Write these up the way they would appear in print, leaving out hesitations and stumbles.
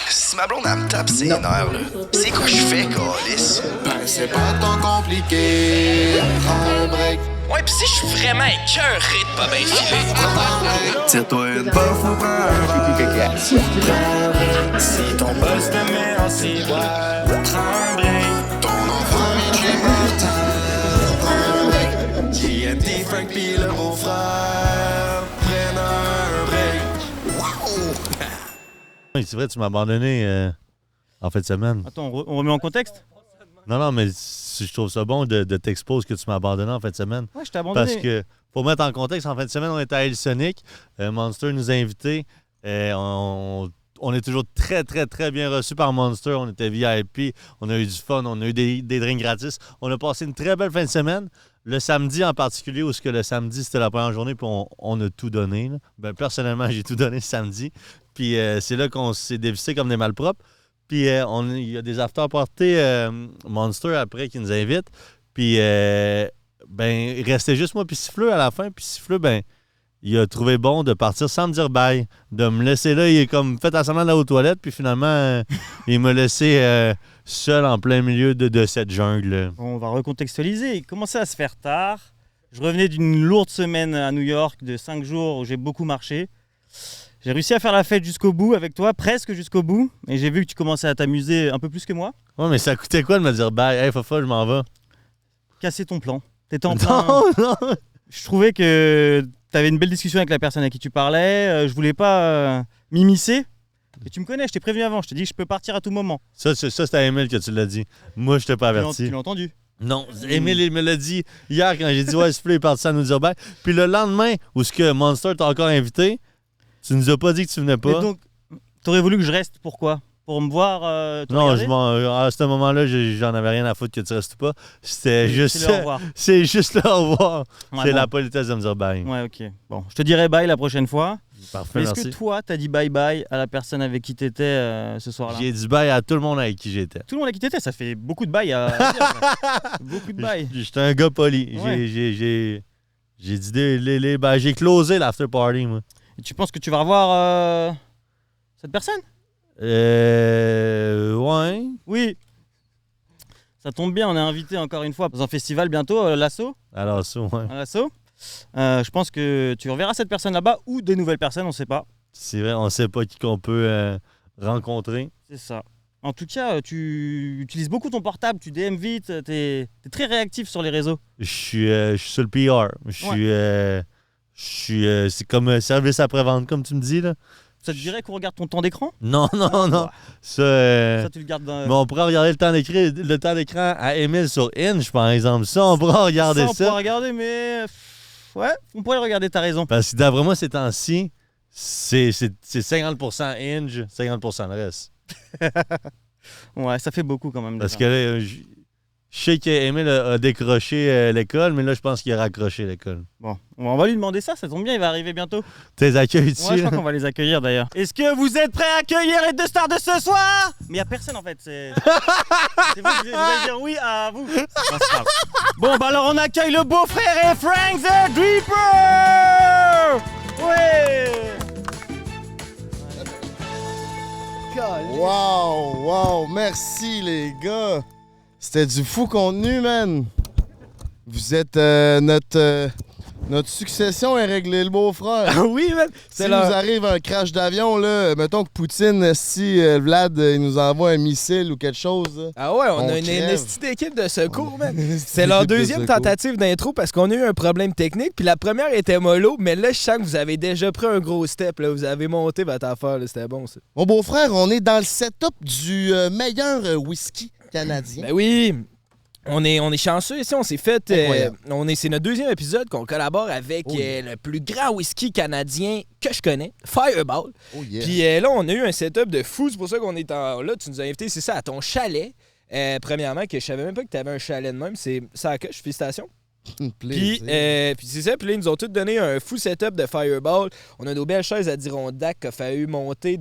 si ma blonde, elle me tape ses nerfs, là, c'est quoi je fais, câlisse? Ben, c'est pas tant compliqué. Prends un break. Ouais, pis si je suis vraiment écœuré de pas bien filer. Tire-toi une puff ou prends un break. Si ton boss te met en ciboire, prends un break. Ton enfant vient chez Martin, prends un break. JMD, Frank pis le beau-frère prennent un break. Wow! C'est vrai, tu m'as abandonné en fin de semaine. Attends, on remet en contexte? Non, mais je trouve ça bon de t'exposer que tu m'as abandonné en fin de semaine. Ouais, je t'ai abandonné. Parce que, pour mettre en contexte, en fin de semaine, on était à Hellsonic. Monster nous a invités. On est toujours très, très, très bien reçus par Monster. On était VIP. On a eu du fun. On a eu des drinks gratis. On a passé une très belle fin de semaine. Le samedi en particulier, où le samedi, c'était la première journée, puis on a tout donné. Là. Ben, personnellement, j'ai tout donné le samedi. Puis c'est là qu'on s'est dévissé comme des malpropres. Puis il y a des after-parties Monster après qui nous invitent. Puis il restait juste moi puis Siffleux à la fin. Puis Siffleux, il a trouvé bon de partir sans me dire bye. De me laisser là, il est comme fait à semblant d'aller aux toilettes. Puis finalement, il m'a laissé seul en plein milieu de cette jungle. Bon, on va recontextualiser. Il commençait à se faire tard. Je revenais d'une lourde semaine à New York de 5 jours où j'ai beaucoup marché. J'ai réussi à faire la fête jusqu'au bout avec toi, presque jusqu'au bout. Et j'ai vu que tu commençais à t'amuser un peu plus que moi. Ouais, mais ça coûtait quoi de me dire bye? Hey, Fafa, je m'en vais. Casser ton plan. T'étais en plein... Non. Je trouvais que t'avais une belle discussion avec la personne à qui tu parlais. Je voulais pas m'immiscer. Et tu me connais, je t'ai prévenu avant. Je t'ai dit que je peux partir à tout moment. Ça c'est à Emile que tu l'as dit. Moi, je t'ai pas averti. Tu l'as entendu? Non, Emile, il me l'a dit hier quand j'ai dit ouais, Siffleux est parti sans nous dire bye. Puis le lendemain, où ce que Monster t'a encore invité, tu nous as pas dit que tu venais pas. Et donc, t'aurais voulu que je reste, pourquoi? Pour me voir te Non, regarder? à ce moment-là, j'en avais rien à foutre que tu restes ou pas. C'était juste. C'est le au revoir. C'est juste le au revoir. Ouais, c'est bon. la politesse de me dire bye. Ouais, ok. Bon, je te dirai bye la prochaine fois. Parfait, Mais est-ce merci. que toi, t'as dit bye bye à la personne avec qui t'étais ce soir-là? J'ai dit bye à tout le monde avec qui j'étais. Tout le monde avec qui t'étais, ça fait beaucoup de bye à dire. Ça. Beaucoup de bye. J'étais un gars poli. Ouais. J'ai dit les bye. J'ai closé l'after party, moi. Et tu penses que tu vas revoir cette personne? Ouais. Oui. Ça tombe bien, on est invité encore une fois dans un festival bientôt, l'Asso. Alors, ça, ouais. À l'Asso. Je pense que tu reverras cette personne là-bas ou des nouvelles personnes, on ne sait pas. C'est vrai, on sait pas qui qu'on peut rencontrer. C'est ça. En tout cas, tu utilises beaucoup ton portable, tu DM vite, t'es très réactif sur les réseaux. Je suis sur le PR. C'est comme service après-vente, comme tu me dis, là. Ça te dirait qu'on regarde ton temps d'écran? Non. Ça, tu le gardes dans... Mais on pourrait regarder le temps d'écran à Emile sur Inch, par exemple. Ça, on pourrait regarder on ça. pourrait regarder, mais... Ouais, on pourrait le regarder, t'as raison. Parce que d'après moi, ces temps-ci, c'est 50% Inch, 50% le reste. Ouais, ça fait beaucoup quand même. Parce déjà. que là, je sais qu'Emile a décroché l'école, mais là, je pense qu'il a raccroché l'école. Bon, on va lui demander ça tombe bien, il va arriver bientôt. T'es accueillis-tu? Ouais, je crois qu'on va les accueillir d'ailleurs. Est-ce que vous êtes prêts à accueillir les deux stars de ce soir? Mais il n'y a personne en fait, c'est vous allez dire oui à vous. Non, c'est pas grave. Bon, bah alors on accueille le beau-frère et Frank the Dripper. Ouais. Wow, merci les gars. C'était du fou contenu, man. Vous êtes notre succession est réglée, le beau-frère. Oui, man. Si nous arrive un crash d'avion, là, mettons que Poutine, si Vlad il nous envoie un missile ou quelque chose. Là, Ah ouais, on a une crève. petite équipe de secours, man. C'est C'est leur deuxième tentative d'intro parce qu'on a eu un problème technique. Puis la première était mollo, mais là, je sens que vous avez déjà pris un gros step. Là. Vous avez monté votre affaire. Là. C'était bon, ça. Mon beau-frère, on est dans le setup du meilleur whisky canadien. Ben oui. On est chanceux ici, on s'est fait. C'est notre deuxième épisode qu'on collabore avec le plus grand whisky canadien que je connais, Fireball. Oh yeah. Puis là, on a eu un setup de fou, c'est pour ça qu'on est là. Tu nous as invités, c'est ça, à ton chalet. Premièrement, que je savais même pas que tu avais un chalet de même. C'est ça à coche, félicitations. Puis c'est ça, puis là, ils nous ont tous donné un fou setup de Fireball. On a nos belles chaises Adirondack qu'il a fallu monter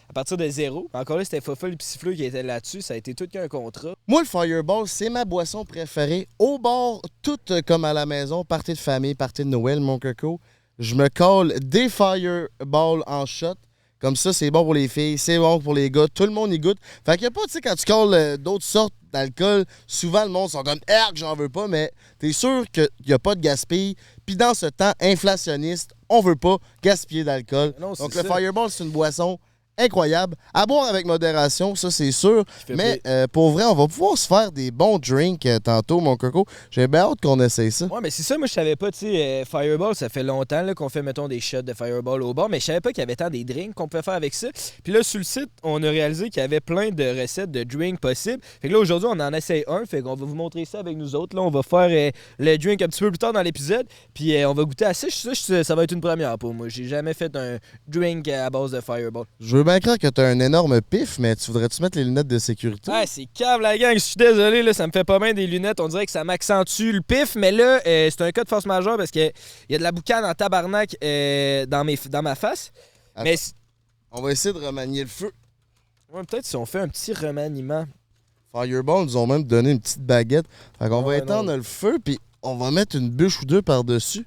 à partir de zéro. Encore là, c'était Fofa le Siffleux qui était là-dessus. Ça a été tout qu'un contrat. Moi, le Fireball, c'est ma boisson préférée. Au bord, tout comme à la maison, party de famille, party de Noël, mon coco. Je me colle des Fireball en shot. Comme ça, c'est bon pour les filles, c'est bon pour les gars. Tout le monde y goûte. Fait qu'il n'y a pas, tu sais, quand tu colles d'autres sortes d'alcool, souvent le monde sont comme « Erg, j'en veux pas », mais t'es sûr qu'il n'y a pas de gaspille. Puis dans ce temps inflationniste, on veut pas gaspiller d'alcool. Donc le Fireball, c'est une boisson incroyable. À boire avec modération, ça c'est sûr. Mais pour vrai, on va pouvoir se faire des bons drinks tantôt, mon coco. J'ai bien hâte qu'on essaye ça. Ouais, mais c'est ça, moi je savais pas, tu sais, Fireball, ça fait longtemps là, qu'on fait, mettons, des shots de Fireball au bar, mais je savais pas qu'il y avait tant des drinks qu'on pouvait faire avec ça. Puis là, sur le site, on a réalisé qu'il y avait plein de recettes de drinks possibles. Fait que là, aujourd'hui, on en essaye un, fait qu'on va vous montrer ça avec nous autres. Là, on va faire le drink un petit peu plus tard dans l'épisode, puis on va goûter à ça. Ça va être une première pour moi. J'ai jamais fait un drink à base de Fireball. Je veux bien croire que t'as un énorme pif, mais tu voudrais-tu mettre les lunettes de sécurité? Ah, c'est cave la gang, je suis désolé, là, ça me fait pas bien des lunettes. On dirait que ça m'accentue le pif, mais là, c'est un cas de force majeure parce qu'il y a de la boucane en tabarnak dans ma face. Attends, mais on va essayer de remanier le feu. ouais, peut-être si on fait un petit remaniement. Fireball nous ont même donné une petite baguette. Fait qu'on va étendre le feu, puis on va mettre une bûche ou deux par-dessus.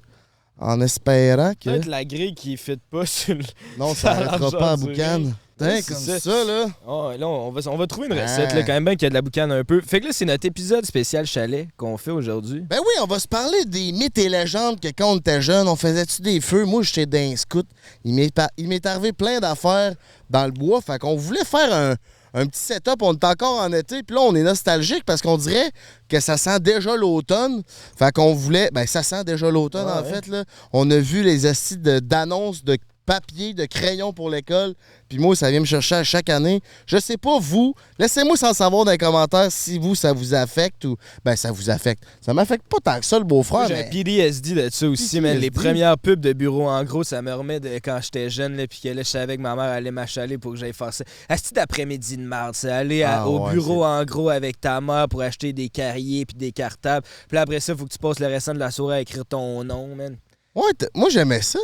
En espérant que... Peut-être la grille qui ne fit pas sur le... Non, ça n'arrêtera pas à boucane. Ouais, comme ça, là. Oh, là, on va trouver une recette, là, quand même bien qu'il y a de la boucane un peu. Fait que là, c'est notre épisode spécial chalet qu'on fait aujourd'hui. Ben oui, on va se parler des mythes et légendes que quand on était jeune, on faisait-tu des feux? Moi, j'étais d'un scout. Il m'est arrivé plein d'affaires dans le bois. Fait qu'on voulait faire un petit setup. On est encore en été. Puis là, on est nostalgique parce qu'on dirait que ça sent déjà l'automne. Fait qu'on voulait... Ben, ça sent déjà l'automne, en fait, là. On a vu les acides d'annonces de papier, de crayon pour l'école. Puis moi, ça vient me chercher à chaque année. Je sais pas, vous. Laissez-moi sans savoir dans les commentaires si vous, ça vous affecte ou... Ben, ça vous affecte. Ça m'affecte pas tant que ça, le beau-frère, J'ai un PTSD de ça aussi, mais les premières pubs de bureau, en gros, ça me remet de quand j'étais jeune, là, puis que là, je savais que ma mère allait m'achaler pour que j'aille faire ça. Asti d'après-midi de marde, c'est aller au bureau, en gros, avec ta mère pour acheter des carriers puis des cartables. Puis là, après ça, faut que tu passes le restant de la soirée à écrire ton nom, man. Ouais, moi, j'aimais ça.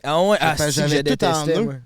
Ah ouais, j'avais tout en eux.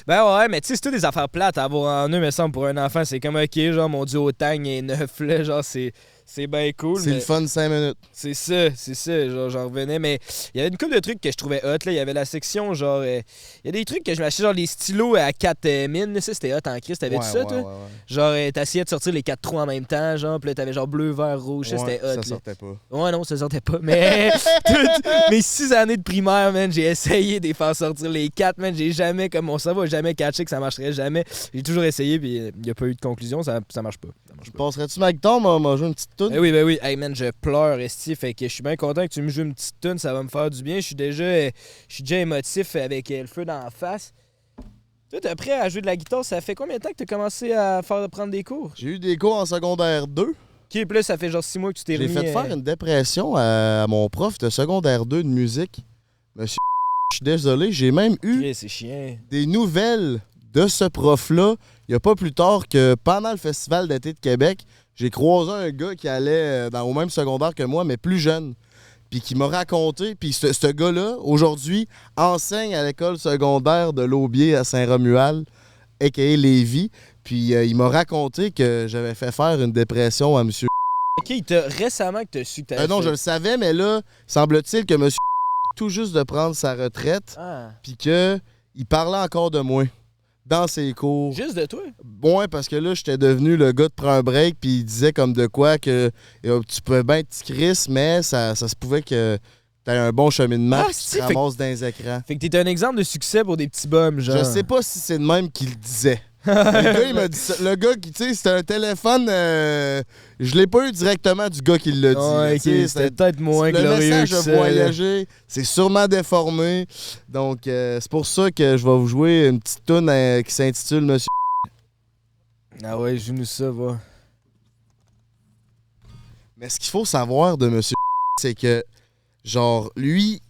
Ben ouais, mais tu sais, c'est tout des affaires plates à avoir en eux, me semble, pour un enfant. C'est comme, OK, genre, mon duotang est neuf, là, genre, c'est bien cool. C'est le fun 5 minutes. C'est ça, genre, j'en revenais. Mais il y avait une couple de trucs que je trouvais hot, là. Il y avait la section, genre, il y a des trucs que je m'achetais, genre, les stylos à 4 mines, ça, c'était hot en Christ. T'avais-tu ça, toi? Ouais. Genre, t'essayais de sortir les 4 trous en même temps, genre, puis là, t'avais genre bleu, vert, rouge, ça, c'était hot. Ça sortait pas. Ouais, non, ça sortait pas. Mais toutes mes 6 années de primaire, man, j'ai essayé de les faire sortir les 4, man. J'ai jamais, comme mon cerveau, jamais catché que ça marcherait jamais. J'ai toujours essayé, puis il n'y a pas eu de conclusion, ça marche pas. Passerais-tu McDonald's, on m'a joué une petite toune? Ben oui. Hey, man, je pleure, esti. Fait que je suis bien content que tu me joues une petite toune, ça va me faire du bien. Je suis déjà émotif avec le feu dans la face. Toi, t'es prêt à jouer de la guitare? Ça fait combien de temps que t'as commencé à prendre des cours? J'ai eu des cours en secondaire 2. OK, puis là, ça fait genre 6 mois que tu t'es remis... J'ai fait faire une dépression à mon prof de secondaire 2 de musique. Monsieur, je suis désolé, j'ai même eu c'est chiant. des nouvelles de ce prof-là. Il n'y a pas plus tard que pendant le Festival d'été de Québec, j'ai croisé un gars qui allait au même secondaire que moi, mais plus jeune. Puis qui m'a raconté, puis ce gars-là, aujourd'hui, enseigne à l'école secondaire de l'Aubier à Saint-Romuald, a.k.a. Lévis. Puis il m'a raconté que j'avais fait faire une dépression à monsieur. OK, il t'a récemment que t'as su que t'avais Non, fait... je le savais, mais là, semble-t-il que monsieur tout juste de prendre sa retraite, puis qu'il parlait encore de moi dans ses cours. Juste de toi? Ouais, parce que là, j'étais devenu le gars de prendre un break, puis il disait comme de quoi que tu pouvais bien être petit Chris, mais ça se pouvait que t'aies un bon cheminement, puis tu te ramasses dans les écrans. Fait que t'étais un exemple de succès pour des petits bums, genre. Je sais pas si c'est le même qui le disait. Le gars, il m'a dit ça. Le gars qui, tu sais, c'était un téléphone. Je l'ai pas eu directement du gars qui l'a dit. Ouais, okay, c'était peut-être moins glorieux. Le message a voyagé. C'est sûrement déformé. Donc, c'est pour ça que je vais vous jouer une petite toune qui s'intitule Monsieur. Ah ouais, joue-nous ça, va. Mais ce qu'il faut savoir de Monsieur, c'est que, genre, lui,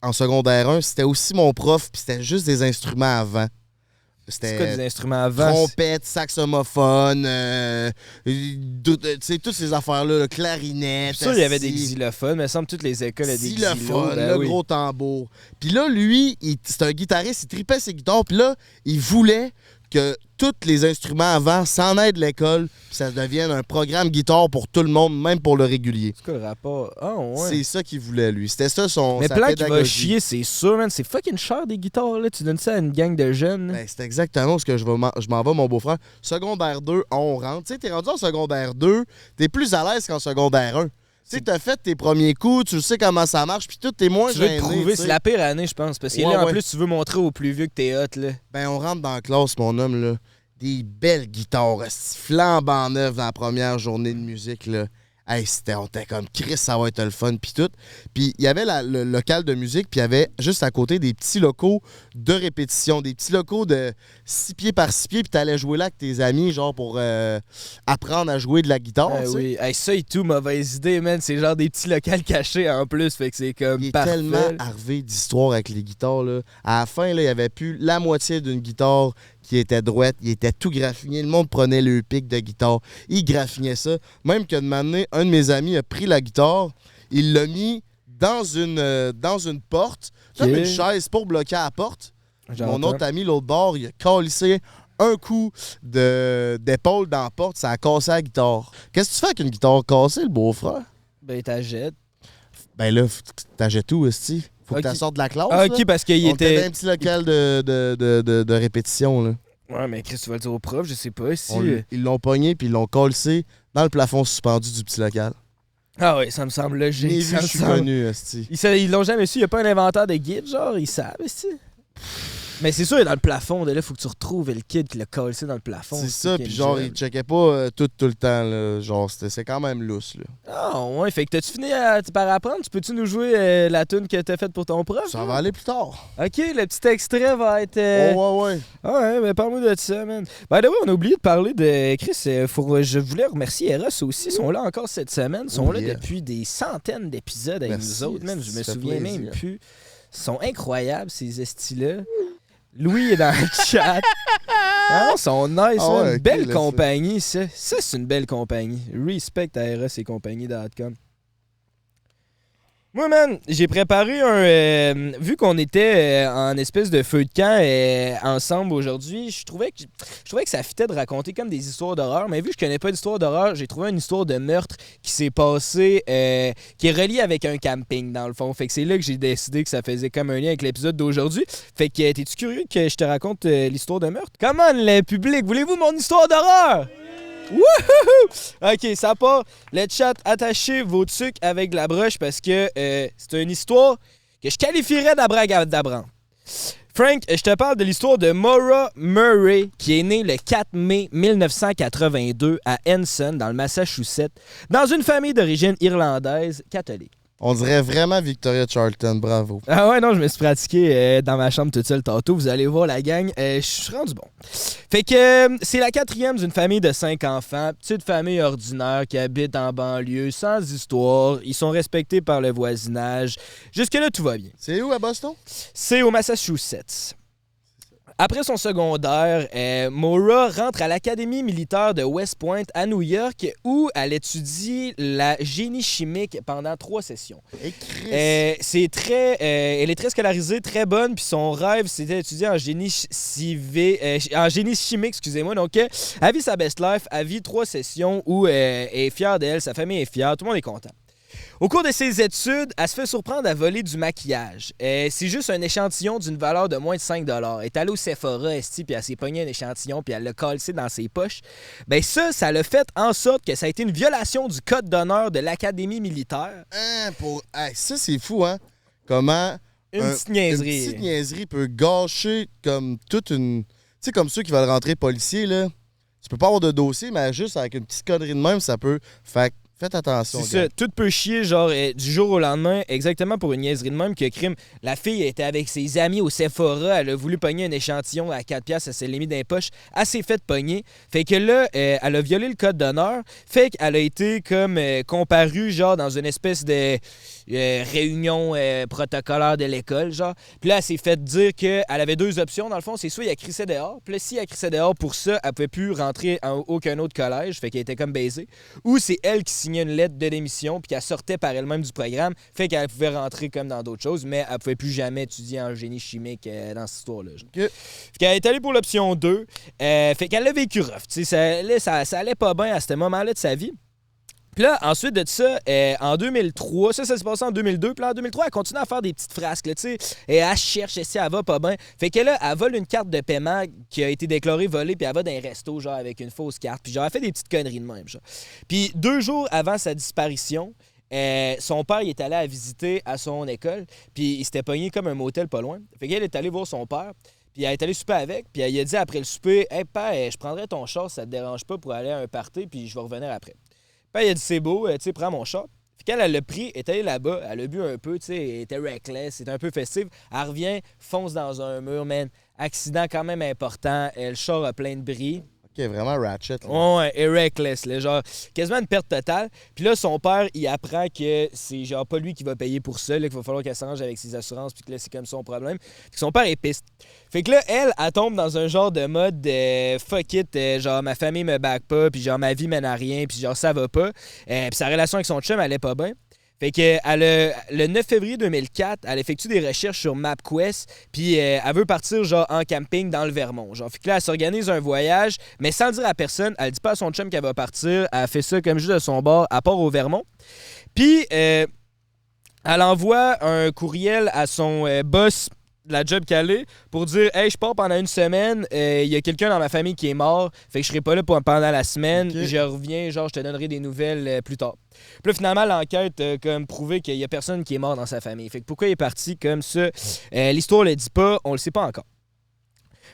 en secondaire 1, c'était aussi mon prof, puis c'était juste des instruments avant. C'est quoi des instruments avant? Trompette, saxophone, tu sais, toutes ces affaires-là, le clarinette. C'est sûr, il y avait des xylophones, mais il semble que toutes les écoles avaient des xylophones. Le gros tambour. Puis là, lui, c'est un guitariste, il tripait ses guitares, puis là, il voulait que tous les instruments avant s'en aillent de l'école, puis ça devienne un programme guitare pour tout le monde, même pour le régulier. C'est quoi le rapport? Ah, ouais. C'est ça qu'il voulait, lui. C'était ça sa Mais Plan qui va pédagogie. chier, c'est sûr, man. C'est fucking cher des guitares, là. Tu donnes ça à une gang de jeunes. là. Ben, c'est exactement ce que je m'en vais, mon beau-frère. Secondaire 2, on rentre. Tu sais, t'es rendu en secondaire 2, t'es plus à l'aise qu'en secondaire 1. Tu sais, t'as fait tes premiers coups, tu sais comment ça marche, puis tout, t'es moins Tu veux te gêné. prouver, tu sais. c'est la pire année, je pense. Parce que Ouais, là, en ouais. plus, tu veux montrer aux plus vieux que t'es hot, là. Ben, on rentre dans la classe, mon homme, là. Des belles guitares, flambant neuves dans la première journée de musique, là. Hey, on était comme Chris, ça va être le fun, puis tout. Puis il y avait le local de musique, puis il y avait juste à côté des petits locaux de répétition, des petits locaux de 6 pieds par 6 pieds, puis t'allais jouer là avec tes amis, genre pour apprendre à jouer de la guitare. tu sais. Oui. Hey, ça et tout, mauvaise idée, man. C'est genre des petits locales cachés en plus, fait que c'est comme Il est parfait. tellement arrivé d'histoires avec les guitares. Là. À la fin, là, il n'y avait plus la moitié d'une guitare qui était droite. Il était tout graffiné. Le monde prenait le pic de guitare. Il graffinait ça. Même que de m'amener, un de mes amis a pris la guitare, il l'a mis dans une porte, comme une chaise pour bloquer la porte. Mon autre ami, l'autre bord, il a calissé un coup d'épaule dans la porte, ça a cassé la guitare. Qu'est-ce que tu fais avec une guitare cassée, le beau-frère? Ben, t'achètes. Ben là, t'achètes tout, esti. Faut que Ok. tu sortes de la classe. Ah, là. ok, parce qu'il On était était. dans un petit local de répétition. Là. Ouais, mais Chris, tu vas le dire au prof, je sais pas si. Ils l'ont pogné puis ils l'ont collé dans le plafond suspendu du petit local. Ah, ouais, ça me semble logique. J'ai ça vu, me je suis semble- connu, esti. Ils l'ont jamais su, il n'y a pas un inventaire de guide, genre, ils savent, c'est. Mais c'est sûr, il est dans le plafond, de là, faut que tu retrouves le kid qui l'a collé dans le plafond. C'est ça, puis genre, il checkait pas tout le temps. Là. Genre, c'est quand même lousse. Là. Ah, ouais, fait que t'as-tu fini par apprendre? Tu peux-tu nous jouer la tune que t'as faite pour ton prof? Ça va aller plus tard. Ok, le petit extrait va être. Oh, ouais. Ah ouais, mais parle-moi de ça, man. Ben, on a oublié de parler de Chris. Je voulais remercier Eros aussi. Ils sont là encore cette semaine. Ils sont Oh, là yeah. depuis des centaines d'épisodes avec Merci, nous autres, man. Je me ça fait souviens plaisir. même plus. Ils sont incroyables, ces estis-là. Louis est dans le chat. Ah non, ils sont nice, Ah man. ouais, ok, Belle là, compagnie, ça. Ça, c'est une belle compagnie. Respect à Eros et compagnie.com. Moi, man, j'ai préparé un... vu qu'on était en espèce de feu de camp ensemble aujourd'hui, je trouvais que ça fitait de raconter comme des histoires d'horreur. Mais vu que je connais pas d'histoire d'horreur, j'ai trouvé une histoire de meurtre qui s'est passée, qui est reliée avec un camping, dans le fond. Fait que c'est là que j'ai décidé que ça faisait comme un lien avec l'épisode d'aujourd'hui. Fait que t'es-tu curieux que je te raconte l'histoire de meurtre? Comment le public? Voulez-vous mon histoire d'horreur? Wouhou! Ok, ça part. Le chat, attachez vos trucs avec de la broche parce que c'est une histoire que je qualifierais d'abracadabra. Frank, je te parle de l'histoire de Maura Murray, qui est née le 4 mai 1982 à Henson, dans le Massachusetts, dans une famille d'origine irlandaise catholique. On dirait vraiment Victoria Charlton. Bravo. Ah ouais, non, je me suis pratiqué dans ma chambre toute seule tantôt. Vous allez voir la gang. Je suis rendu bon. Fait que c'est la 4e d'une famille de 5 enfants. Petite famille ordinaire qui habite en banlieue, sans histoire. Ils sont respectés par le voisinage. Jusque-là, tout va bien. C'est où à Boston? C'est au Massachusetts. Après son secondaire, Maura rentre à l'Académie militaire de West Point à New York où elle étudie la génie chimique pendant 3 sessions. Et Chris. Elle est très scolarisée, très bonne, puis son rêve, c'était d'étudier en génie chimique, excusez-moi. Donc, elle vit sa best life, elle vit 3 sessions où elle est fière d'elle, sa famille est fière, tout le monde est content. Au cours de ses études, elle se fait surprendre à voler du maquillage. C'est juste un échantillon d'une valeur de moins de 5 $. Elle est allée au Sephora, puis elle s'est pogné un échantillon, puis elle l'a collé dans ses poches. Ben ça l'a fait en sorte que ça a été une violation du code d'honneur de l'Académie militaire. Hein, hey, ça, c'est fou, hein? Comment Une petite niaiserie. Une petite niaiserie peut gâcher comme toute une... Tu sais, comme ceux qui veulent rentrer policier, là. Tu peux pas avoir de dossier, mais juste avec une petite connerie de même, ça peut... Fait faites attention. C'est ça, tout peut chier, genre, du jour au lendemain, exactement pour une niaiserie de même que crime. La fille était avec ses amis au Sephora, elle a voulu pogner un échantillon à 4$, elle s'est mis dans les poches, elle s'est fait pogner. Fait que là, elle a violé le code d'honneur, fait qu'elle a été comme comparue, genre, dans une espèce de réunion protocolaire de l'école, genre. Puis là, elle s'est fait dire qu'elle avait 2 options, dans le fond, c'est soit il a crissé dehors, puis là, si elle crissait dehors pour ça, elle pouvait plus rentrer à aucun autre collège, fait qu'elle était comme baisée, ou c'est elle qui signait signait une lettre de démission puis qu'elle sortait par elle-même du programme. Fait qu'elle pouvait rentrer comme dans d'autres choses, mais elle pouvait plus jamais étudier en génie chimique dans cette histoire-là. Fait qu'elle est allée pour l'option 2. Fait qu'elle a vécu rough. Ça allait pas bien à ce moment-là de sa vie. Puis là, ensuite de ça, en 2003, ça s'est passé en 2002. Puis là, en 2003, elle continue à faire des petites frasques, là, tu sais. Et elle cherche si elle va pas bien. Fait que là, elle vole une carte de paiement qui a été déclarée volée, puis elle va dans un resto, genre, avec une fausse carte. Puis genre, elle fait des petites conneries de même, genre. Puis 2 jours avant sa disparition, son père, il est allé à visiter à son école, puis il s'était pogné comme un motel pas loin. Fait qu'elle est allée voir son père. Puis elle est allée souper avec, puis elle a dit après le souper, « Hey, père, je prendrais ton char si ça te dérange pas pour aller à un party, puis je vais revenir après. » Puis il a dit c'est beau, tu sais, prends mon char. Puis quand elle l'a pris, elle est allée là-bas, elle a bu un peu, tu sais, elle était reckless, c'était un peu festive. Elle revient, fonce dans un mur, man. Accident quand même important, le char a plein de bris. OK, vraiment ratchet. Là. Ouais, et reckless, là, genre quasiment une perte totale. Puis là, son père, il apprend que c'est genre pas lui qui va payer pour ça, là, qu'il va falloir qu'elle s'arrange avec ses assurances, puis que là, c'est comme son problème. Puis que son père est piste. Fait que là, elle tombe dans un genre de mode fuck it, genre ma famille me back pas, puis genre ma vie mène à rien, puis genre ça va pas. Puis sa relation avec son chum, elle est pas bien. Fait que le 9 février 2004, elle effectue des recherches sur MapQuest, puis elle veut partir genre en camping dans le Vermont. Genre, fait que là, elle s'organise un voyage, mais sans le dire à personne. Elle dit pas à son chum qu'elle va partir. Elle fait ça comme juste de son bord, à part au Vermont. Puis, elle envoie un courriel à son boss de la job qu'elle est pour dire « Hey, je pars pendant une semaine, il y a quelqu'un dans ma famille qui est mort, fait que je serai pas là pendant la semaine, Okay. Je reviens, genre je te donnerai des nouvelles plus tard. » Puis là, finalement, l'enquête a comme prouvé qu'il y a personne qui est mort dans sa famille. Fait que pourquoi il est parti comme ça? L'histoire le dit pas, on le sait pas encore.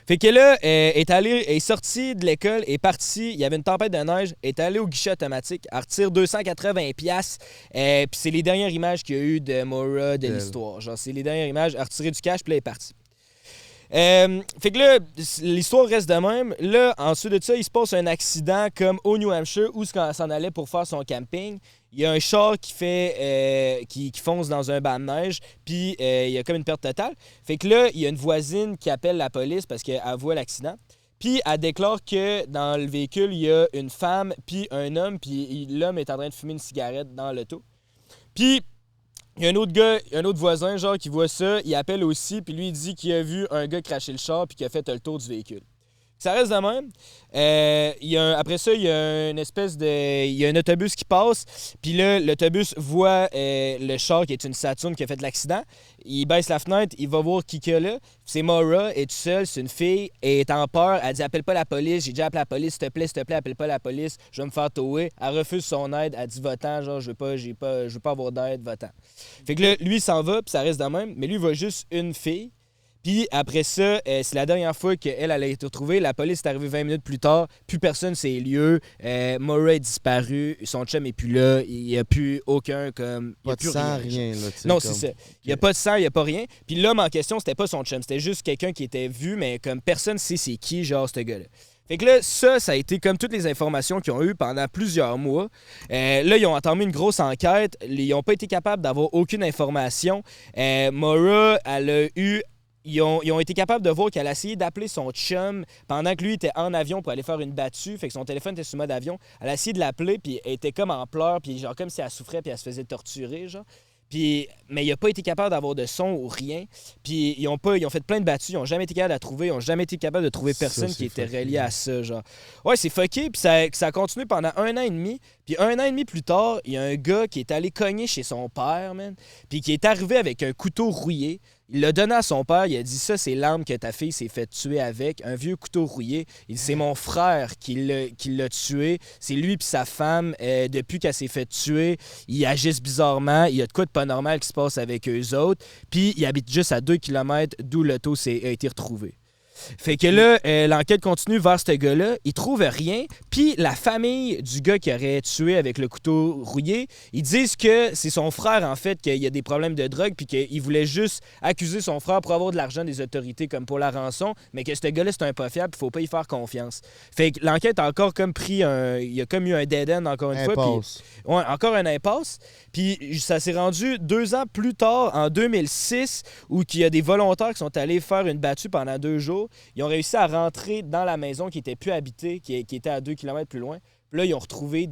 Fait que là, est sortie de l'école, est partie, il y avait une tempête de neige, est allée au guichet automatique, elle retire 280$, puis c'est les dernières images qu'il y a eu de Maura de l'histoire. Genre, c'est les dernières images, elle a retiré du cash, puis là, elle est partie. Fait que là, l'histoire reste de même. Là, ensuite de ça, il se passe un accident comme au New Hampshire où elle s'en allait pour faire son camping. Il y a un char qui fonce dans un banc de neige, puis il y a comme une perte totale. Fait que là, il y a une voisine qui appelle la police parce qu'elle voit l'accident. Puis elle déclare que dans le véhicule, il y a une femme puis un homme, puis l'homme est en train de fumer une cigarette dans l'auto. Puis il y a un autre gars, un autre voisin, genre, qui voit ça, il appelle aussi, puis lui, il dit qu'il a vu un gars cracher le char, puis qu'il a fait le tour du véhicule. Ça reste de même. Après ça, il y a une espèce de... Il y a un autobus qui passe, puis là, l'autobus voit le char qui est une Saturn qui a fait l'accident. Il baisse la fenêtre, il va voir qui qu'il y a là. C'est Maura, elle est toute seule, c'est une fille, elle est en peur, elle dit « Appelle pas la police, j'ai déjà appelé la police, s'il te plaît, appelle pas la police, je vais me faire tower. » Elle refuse son aide, elle dit « Va-t'en, genre, je veux pas avoir d'aide, va-t'en. » Fait que là, lui, il s'en va, puis ça reste de même, mais lui, il voit juste une fille. Puis après ça, c'est la dernière fois qu'elle a été retrouvée. La police est arrivée 20 minutes plus tard. Plus personne ces lieux. Maura est disparu. Son chum n'est plus là. Il n'y a plus aucun comme... Pas de sang, rien. Là, non, c'est ça. Il n'y a pas de sang, il n'y a pas rien. Puis l'homme en question, c'était pas son chum. C'était juste quelqu'un qui était vu, mais comme personne ne sait c'est qui, genre, ce gars-là. Fait que là, ça a été comme toutes les informations qu'ils ont eues pendant plusieurs mois. Là, ils ont entamé une grosse enquête. Ils n'ont pas été capables d'avoir aucune information. Maura, elle a eu... Ils ont été capables de voir qu'elle a essayé d'appeler son chum pendant que lui était en avion pour aller faire une battue. Fait que son téléphone était sous mode avion. Elle a essayé de l'appeler, puis elle était comme en pleurs, puis genre comme si elle souffrait, puis elle se faisait torturer, genre. Puis, mais il n'a pas été capable d'avoir de son ou rien. Puis ils ont fait plein de battues, ils n'ont jamais été capables de la trouver, ils n'ont jamais été capables de trouver personne qui était relié à ça, genre. Ouais, c'est fucké, puis ça a continué pendant 1 an et demi. Puis 1 an et demi plus tard, il y a un gars qui est allé cogner chez son père, man, puis qui est arrivé avec un couteau rouillé. Il l'a donné à son père, il a dit « Ça, c'est l'arme que ta fille s'est fait tuer avec, un vieux couteau rouillé. » Il dit « C'est mon frère qui l'a tué. C'est lui et sa femme, depuis qu'elle s'est fait tuer, ils agissent bizarrement. Il y a de quoi de pas normal qui se passe avec eux autres. Puis ils habitent juste à 2 km d'où l'auto a été retrouvé. » Fait que là, l'enquête continue vers ce gars-là. Ils trouvent rien. Puis la famille du gars qui aurait tué avec le couteau rouillé, ils disent que c'est son frère, en fait, qu'il y a des problèmes de drogue, puis qu'il voulait juste accuser son frère pour avoir de l'argent des autorités comme pour la rançon, mais que ce gars-là, c'est un pas fiable, il faut pas y faire confiance. Fait que l'enquête a encore comme pris il y a comme eu un dead-end encore une fois. Puis, ouais, encore un impasse. Puis ça s'est rendu 2 ans plus tard, en 2006, où il y a des volontaires qui sont allés faire une battue pendant 2 jours. Ils ont réussi à rentrer dans la maison qui était plus habitée, qui était à 2 km plus loin. Puis là, ils ont retrouvé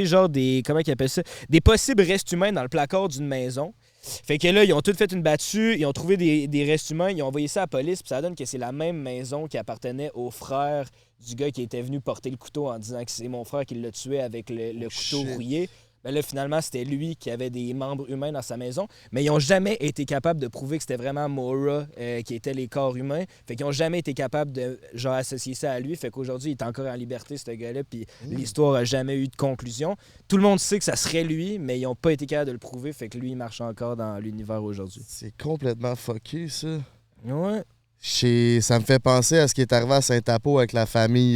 genre des... Comment ils appellent ça? Des possibles restes humains dans le placard d'une maison. Fait que là, ils ont tout fait une battue, ils ont trouvé des restes humains, ils ont envoyé ça à la police, puis ça donne que c'est la même maison qui appartenait au frère du gars qui était venu porter le couteau en disant que c'est mon frère qui l'a tué avec le couteau rouillé. Ben là, finalement, c'était lui qui avait des membres humains dans sa maison, mais ils n'ont jamais été capables de prouver que c'était vraiment Maura qui était les corps humains. Fait qu'ils n'ont jamais été capables de genre associer ça à lui. Fait qu'aujourd'hui, il est encore en liberté, ce gars-là, puis l'histoire n'a jamais eu de conclusion. Tout le monde sait que ça serait lui, mais ils n'ont pas été capables de le prouver. Fait que lui, il marche encore dans l'univers aujourd'hui. C'est complètement fucké, ça. Ouais. Ça me fait penser à ce qui est arrivé à Saint-Apo avec la famille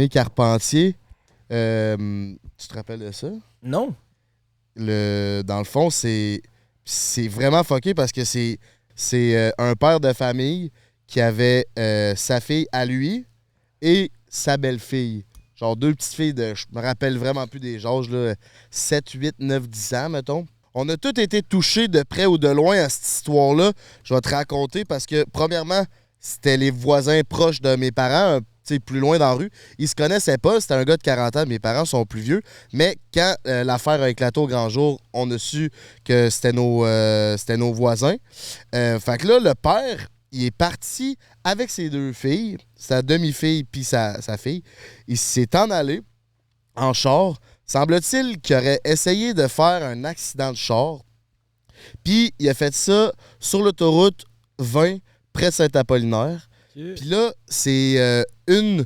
Carpentier. Tu te rappelles de ça? Non. Dans le fond, c'est vraiment fucké parce que c'est un père de famille qui avait sa fille à lui et sa belle-fille. Genre 2 petites filles de... Je me rappelle vraiment plus des âges, là, 7, 8, 9, 10 ans, mettons. On a tous été touchés de près ou de loin à cette histoire-là. Je vais te raconter parce que, premièrement, c'était les voisins proches de mes parents, plus loin dans la rue. Ils se connaissaient pas. C'était un gars de 40 ans. Mes parents sont plus vieux. Mais quand l'affaire a éclaté au grand jour, on a su que c'était nos voisins. Fait que là, le père, il est parti avec ses 2 filles, sa demi-fille puis sa fille. Il s'est en allé en char. Semble-t-il qu'il aurait essayé de faire un accident de char. Puis il a fait ça sur l'autoroute 20 près de Saint-Apollinaire. Puis là, c'est une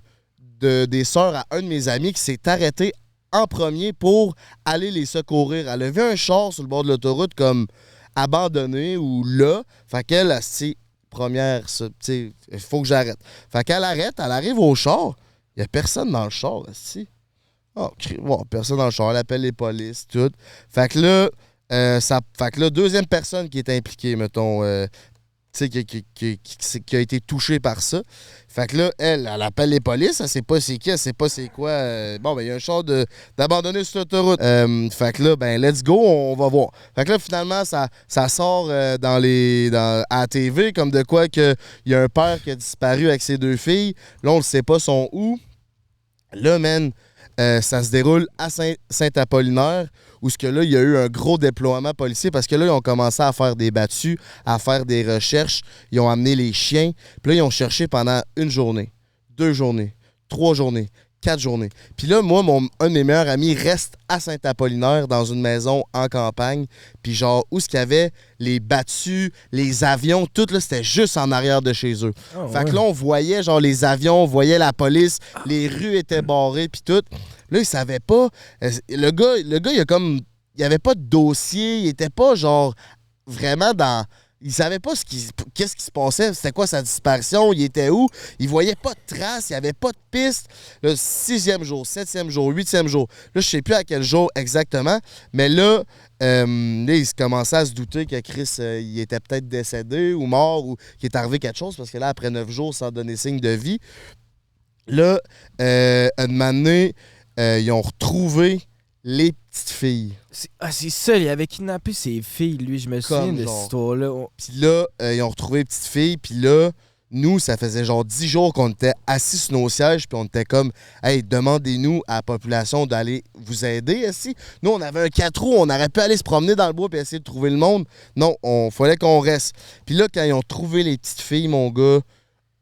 des sœurs à un de mes amis qui s'est arrêtée en premier pour aller les secourir. Elle a vu un char sur le bord de l'autoroute comme abandonné ou là. Fait qu'elle, première, il faut que j'arrête. Fait qu'elle arrête, elle arrive au char. Il n'y a personne dans le char, ici. Oh, personne dans le char, elle appelle les polices, tout. Fait que là, deuxième personne qui est impliquée, mettons, qui a été touchée par ça. Fait que là, elle appelle les polices, elle sait pas c'est qui, elle sait pas c'est quoi. Bon, ben, il y a un char d'abandonné sur l'autoroute. Fait que là, ben, let's go, on va voir. Fait que là, finalement, ça sort à la TV, comme de quoi qu'il y a un père qui a disparu avec ses 2 filles. Là, on le sait pas sont où. Là, man, ça se déroule à Saint-Apollinaire, où ce que là, il y a eu un gros déploiement policier parce que là, ils ont commencé à faire des battues, à faire des recherches. Ils ont amené les chiens. Puis là, ils ont cherché pendant 1 journée, 2 journées, 3 journées, 4 journées. Puis là, moi, un de mes meilleurs amis reste à Saint-Apollinaire dans une maison en campagne. Puis genre, où ce qu'il y avait les battues, les avions, tout là, c'était juste en arrière de chez eux. Oh, fait que là, on voyait genre les avions, on voyait la police, les rues étaient barrées, puis tout. Là, il savait pas. Le gars, il avait pas de dossier, il était pas genre vraiment dans... Il savait pas qu'est-ce qui se passait, c'était quoi sa disparition, il était où, il voyait pas de traces, il y avait pas de piste. Le 6e jour, 7e jour, 8e jour, là, je sais plus à quel jour exactement, mais là, il commençait à se douter que Chris, il était peut-être décédé ou mort ou qu'il est arrivé quelque chose, parce que là, après 9 jours sans donner signe de vie, là, un moment donné, ils ont retrouvé les petites filles. C'est ça, il avait kidnappé ses filles, lui, je me souviens de cette histoire-là. Puis là, ils ont retrouvé les petites filles, puis là, nous, ça faisait genre 10 jours qu'on était assis sur nos sièges, puis on était comme, hey, demandez-nous à la population d'aller vous aider ici. Nous, on avait un 4 roues, on aurait pu aller se promener dans le bois et essayer de trouver le monde. Non, fallait qu'on reste. Puis là, quand ils ont trouvé les petites filles, mon gars,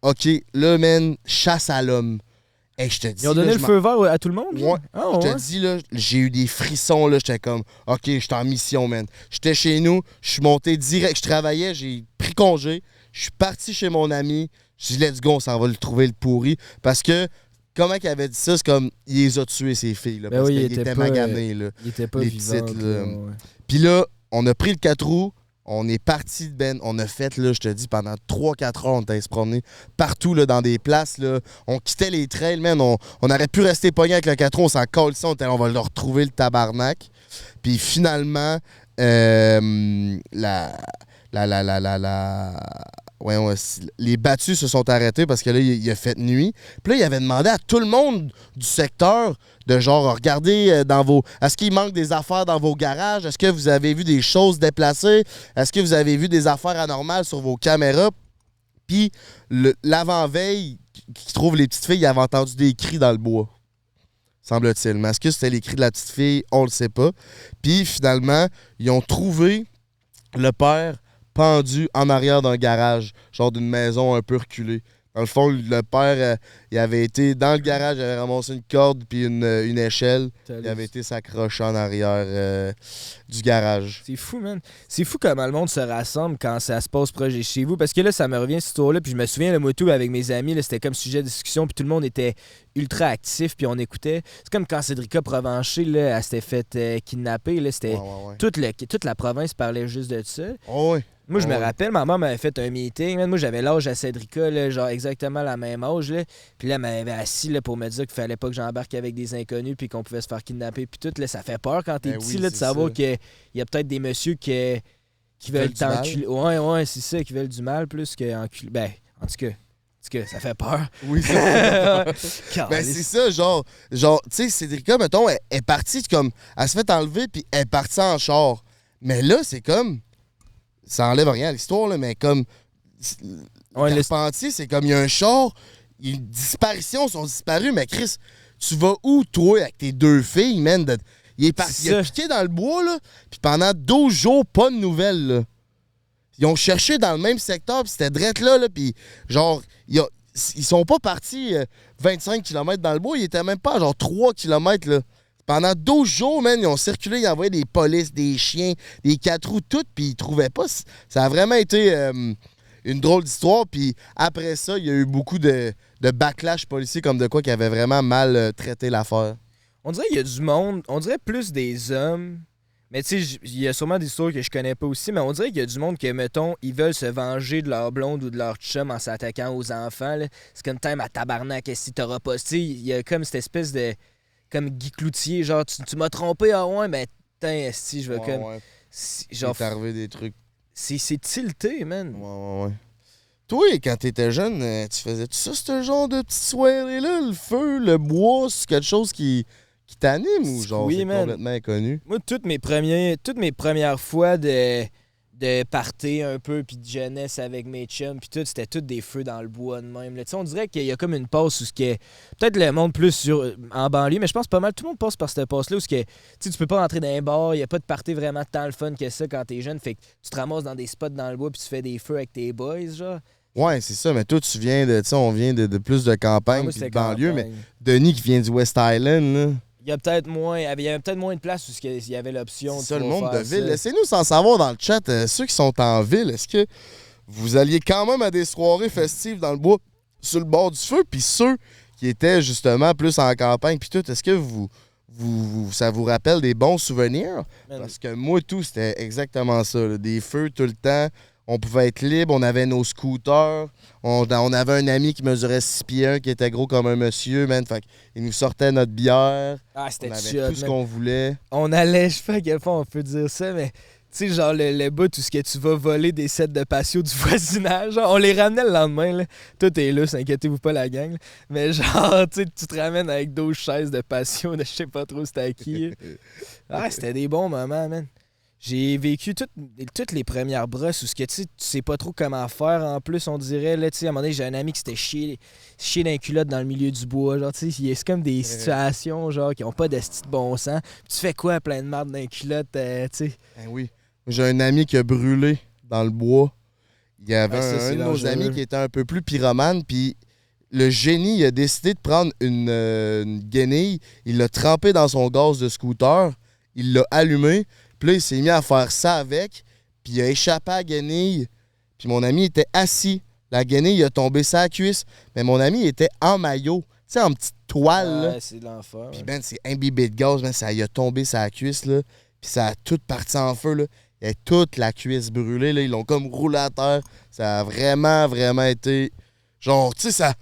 OK, là, man, chasse à l'homme. Hey, je te dis, ils ont donné le feu vert à tout le monde? Ouais. Je te dis, là, j'ai eu des frissons, là. J'étais comme, OK, j'étais en mission, man. J'étais chez nous, je suis monté direct, je travaillais, j'ai pris congé, je suis parti chez mon ami, je dis, let's go, on s'en va le trouver, le pourri. Parce que, comment qu'il avait dit ça, c'est comme, il les a tués, ces filles, là. Parce qu'ils étaient maganés, là. Il était pas vivant. Puis là, on a pris le 4 roues. On est parti de Ben, on a fait, là, je te dis, pendant 3-4 heures, on était se promener partout là, dans des places. Là. On quittait les trails, man. On aurait pu rester pogné avec le 4 roues, on s'en colle ça, on va leur retrouver le tabarnak. Puis finalement, les battus se sont arrêtés parce que là, il a fait nuit. Puis là, il avait demandé à tout le monde du secteur de genre, regardez dans vos... Est-ce qu'il manque des affaires dans vos garages? Est-ce que vous avez vu des choses déplacées? Est-ce que vous avez vu des affaires anormales sur vos caméras? Puis l'avant-veille, qui trouve les petites filles, il avait entendu des cris dans le bois. Semble-t-il. Mais est-ce que c'était les cris de la petite fille? On le sait pas. Puis finalement, ils ont trouvé le père pendu en arrière d'un garage, genre d'une maison un peu reculée. Dans le fond, le père, il avait été dans le garage, il avait ramassé une corde puis une échelle. Il avait été s'accrocher en arrière du garage. C'est fou, man. C'est fou comment le monde se rassemble quand ça se passe proche de chez vous. Parce que là, ça me revient cette histoire-là. Puis je me souviens, le moto avec mes amis, là, c'était comme sujet de discussion. Puis tout le monde était ultra actif. Puis on écoutait. C'est comme quand Cédrica Provencher, là, elle s'était fait kidnapper. Là, c'était Ouais. toute la province parlait juste de ça. Oh, ouais. Moi, je me rappelle, ma mère m'avait fait un meeting. Man, moi, j'avais l'âge à Cédrica, là, genre exactement la même âge. Là. Puis là, elle m'avait assis là, pour me dire qu'il fallait pas que j'embarque avec des inconnus puis qu'on pouvait se faire kidnapper. Puis tout, là, ça fait peur quand t'es Ben petit oui, là, de c'est savoir ça. qu'il y a peut-être des messieurs qui veulent du mal. t'enculer. Ouais, c'est ça, qui veulent du mal plus qu'enculer. Ben, en tout cas, ça fait peur. Oui, ça. Ben, Caliste. c'est ça, genre tu sais, Cédrica, mettons, elle est partie comme. Elle se fait enlever, puis elle est partie en char. Mais là, c'est comme. Ça enlève rien à l'histoire, là, mais comme. Ouais, Carpentier, c'est comme il y a un char, les disparitions sont disparues, mais Chris, tu vas où, toi, avec tes deux filles, man? Il est parti, il a piqué dans le bois, là, puis pendant 12 jours, pas de nouvelles, là. Ils ont cherché dans le même secteur, puis c'était drette là, puis genre, ils sont pas partis 25 km dans le bois, ils étaient même pas à genre 3 km, là. Pendant 12 jours, man, ils ont circulé, ils envoyaient des polices, des chiens, des 4 roues, tout, puis ils trouvaient pas. Ça a vraiment été une drôle d'histoire, puis après ça, il y a eu beaucoup de backlash policier comme de quoi qui avait vraiment mal traité l'affaire. On dirait qu'il y a du monde, on dirait plus des hommes. Mais tu sais, il y a sûrement des histoires que je connais pas aussi, mais on dirait qu'il y a du monde que, mettons, ils veulent se venger de leur blonde ou de leur chum en s'attaquant aux enfants. Là. C'est comme time à tabarnak, si t'auras pas. Tu sais, il y a comme cette espèce de. Comme Guy Cloutier, genre, tu m'as trompé, ah ouais, mais putain, si je veux comme. Ouais. Genre, Il est arrivé des trucs. c'est tilté, man. Ouais. Toi, quand t'étais jeune, tu faisais-tu ça, ce genre de petites soirées-là? Le feu, le bois, c'est quelque chose qui t'anime ou genre Oui, c'est man. complètement inconnu? Moi, toutes mes premières fois de party un peu, puis de jeunesse avec mes chums, puis tout, c'était tout des feux dans le bois de même. Là. On dirait qu'il y a comme une passe où ce qui est peut-être le monde plus en banlieue, mais je pense pas mal, tout le monde passe par cette passe-là où ce que, tu peux pas rentrer dans un bar, il y a pas de party vraiment tant le fun que ça quand t'es jeune, fait que tu te ramasses dans des spots dans le bois puis tu fais des feux avec tes boys, genre. Ouais, c'est ça, mais toi, tu viens de, tu sais, on vient de plus de campagne Moi, puis de c'était banlieue, campagne. mais Denis qui vient du West Island, là. Il y a peut-être moins de place où il y avait l'option C'est ça, le pouvoir monde de faire ville. ça. Laissez-nous s'en savoir dans le chat. Ceux qui sont en ville, est-ce que vous alliez quand même à des soirées festives dans le bois sur le bord du feu? Puis ceux qui étaient justement plus en campagne, puis tout, est-ce que ça vous rappelle des bons souvenirs? Man. Parce que moi, tout, c'était exactement ça. Là. Des feux tout le temps. On pouvait être libre, on avait nos scooters. On avait un ami qui mesurait 6 pieds 1 qui était gros comme un monsieur, man. Fait qu'il nous sortait notre bière. Ah, On c'était avait chill, tout ce man. qu'on voulait. On allait, je sais pas à quel point on peut dire ça, mais tu sais, genre le bout, tout ce que tu vas voler des sets de patio du voisinage, genre, on les ramenait le lendemain, là. Tout est là, inquiétez-vous pas la gang, là. Mais genre, tu sais, tu te ramènes avec 12 chaises de patio de je sais pas trop c'était à qui. Ah, c'était des bons moments, man. J'ai vécu toutes les premières brosses où ce que tu sais pas trop comment faire en plus, on dirait. Là, tu sais, à un moment donné, j'ai un ami qui s'était chié d'un culotte dans le milieu du bois. Genre, tu sais, c'est comme des situations genre qui ont pas de style bon sens. Tu fais quoi plein de marde d'un culotte, tu sais? Ben oui. J'ai un ami qui a brûlé dans le bois. Il y avait ça, un c'est de nos dangereux. amis qui était un peu plus pyromane, puis le génie il a décidé de prendre une guenille, il l'a trempé dans son gaz de scooter, il l'a allumé, puis là, il s'est mis à faire ça avec, puis il a échappé à la guenille, puis mon ami était assis. La guenille il a tombé sa cuisse, mais mon ami était en maillot, tu sais, en petite toile, là. Ouais, c'est de l'enfer. Puis ben, c'est imbibé de gaz, man, ça y a tombé sa cuisse, là. Puis ça a tout parti en feu, là. Il y a toute la cuisse brûlée, là. Ils l'ont comme roulé à terre. Ça a vraiment, vraiment été... Genre, tu sais, ça...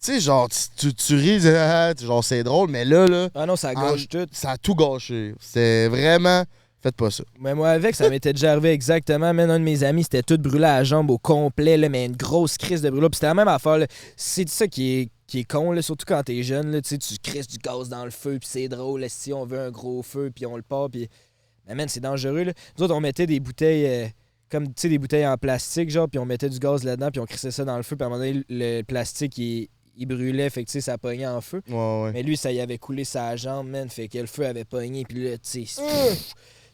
Tu sais, genre, tu ris, genre, c'est drôle, mais là... Ah non, ça gâche tout. Ça a tout gâché. C'est vraiment... Faites pas ça. Mais moi, avec, ça m'était déjà arrivé exactement. Même un de mes amis, c'était tout brûlé à la jambe au complet, là, mais une grosse crise de brûlure. Puis c'était la même affaire, là. C'est ça qui est con, là, surtout quand t'es jeune, là, tu crisses du gaz dans le feu, puis c'est drôle, là, si on veut un gros feu, puis on le part, puis... Mais man, c'est dangereux, là. Nous autres, on mettait des bouteilles... comme, tu sais, des bouteilles en plastique, genre, puis on mettait du gaz là-dedans, puis on crissait ça dans le feu, puis à un moment donné, le plastique, il brûlait, fait que, tu sais, ça pognait en feu. Ouais. Mais lui, ça y avait coulé sa jambe, man, fait que le feu avait pogné, puis là, tu sais,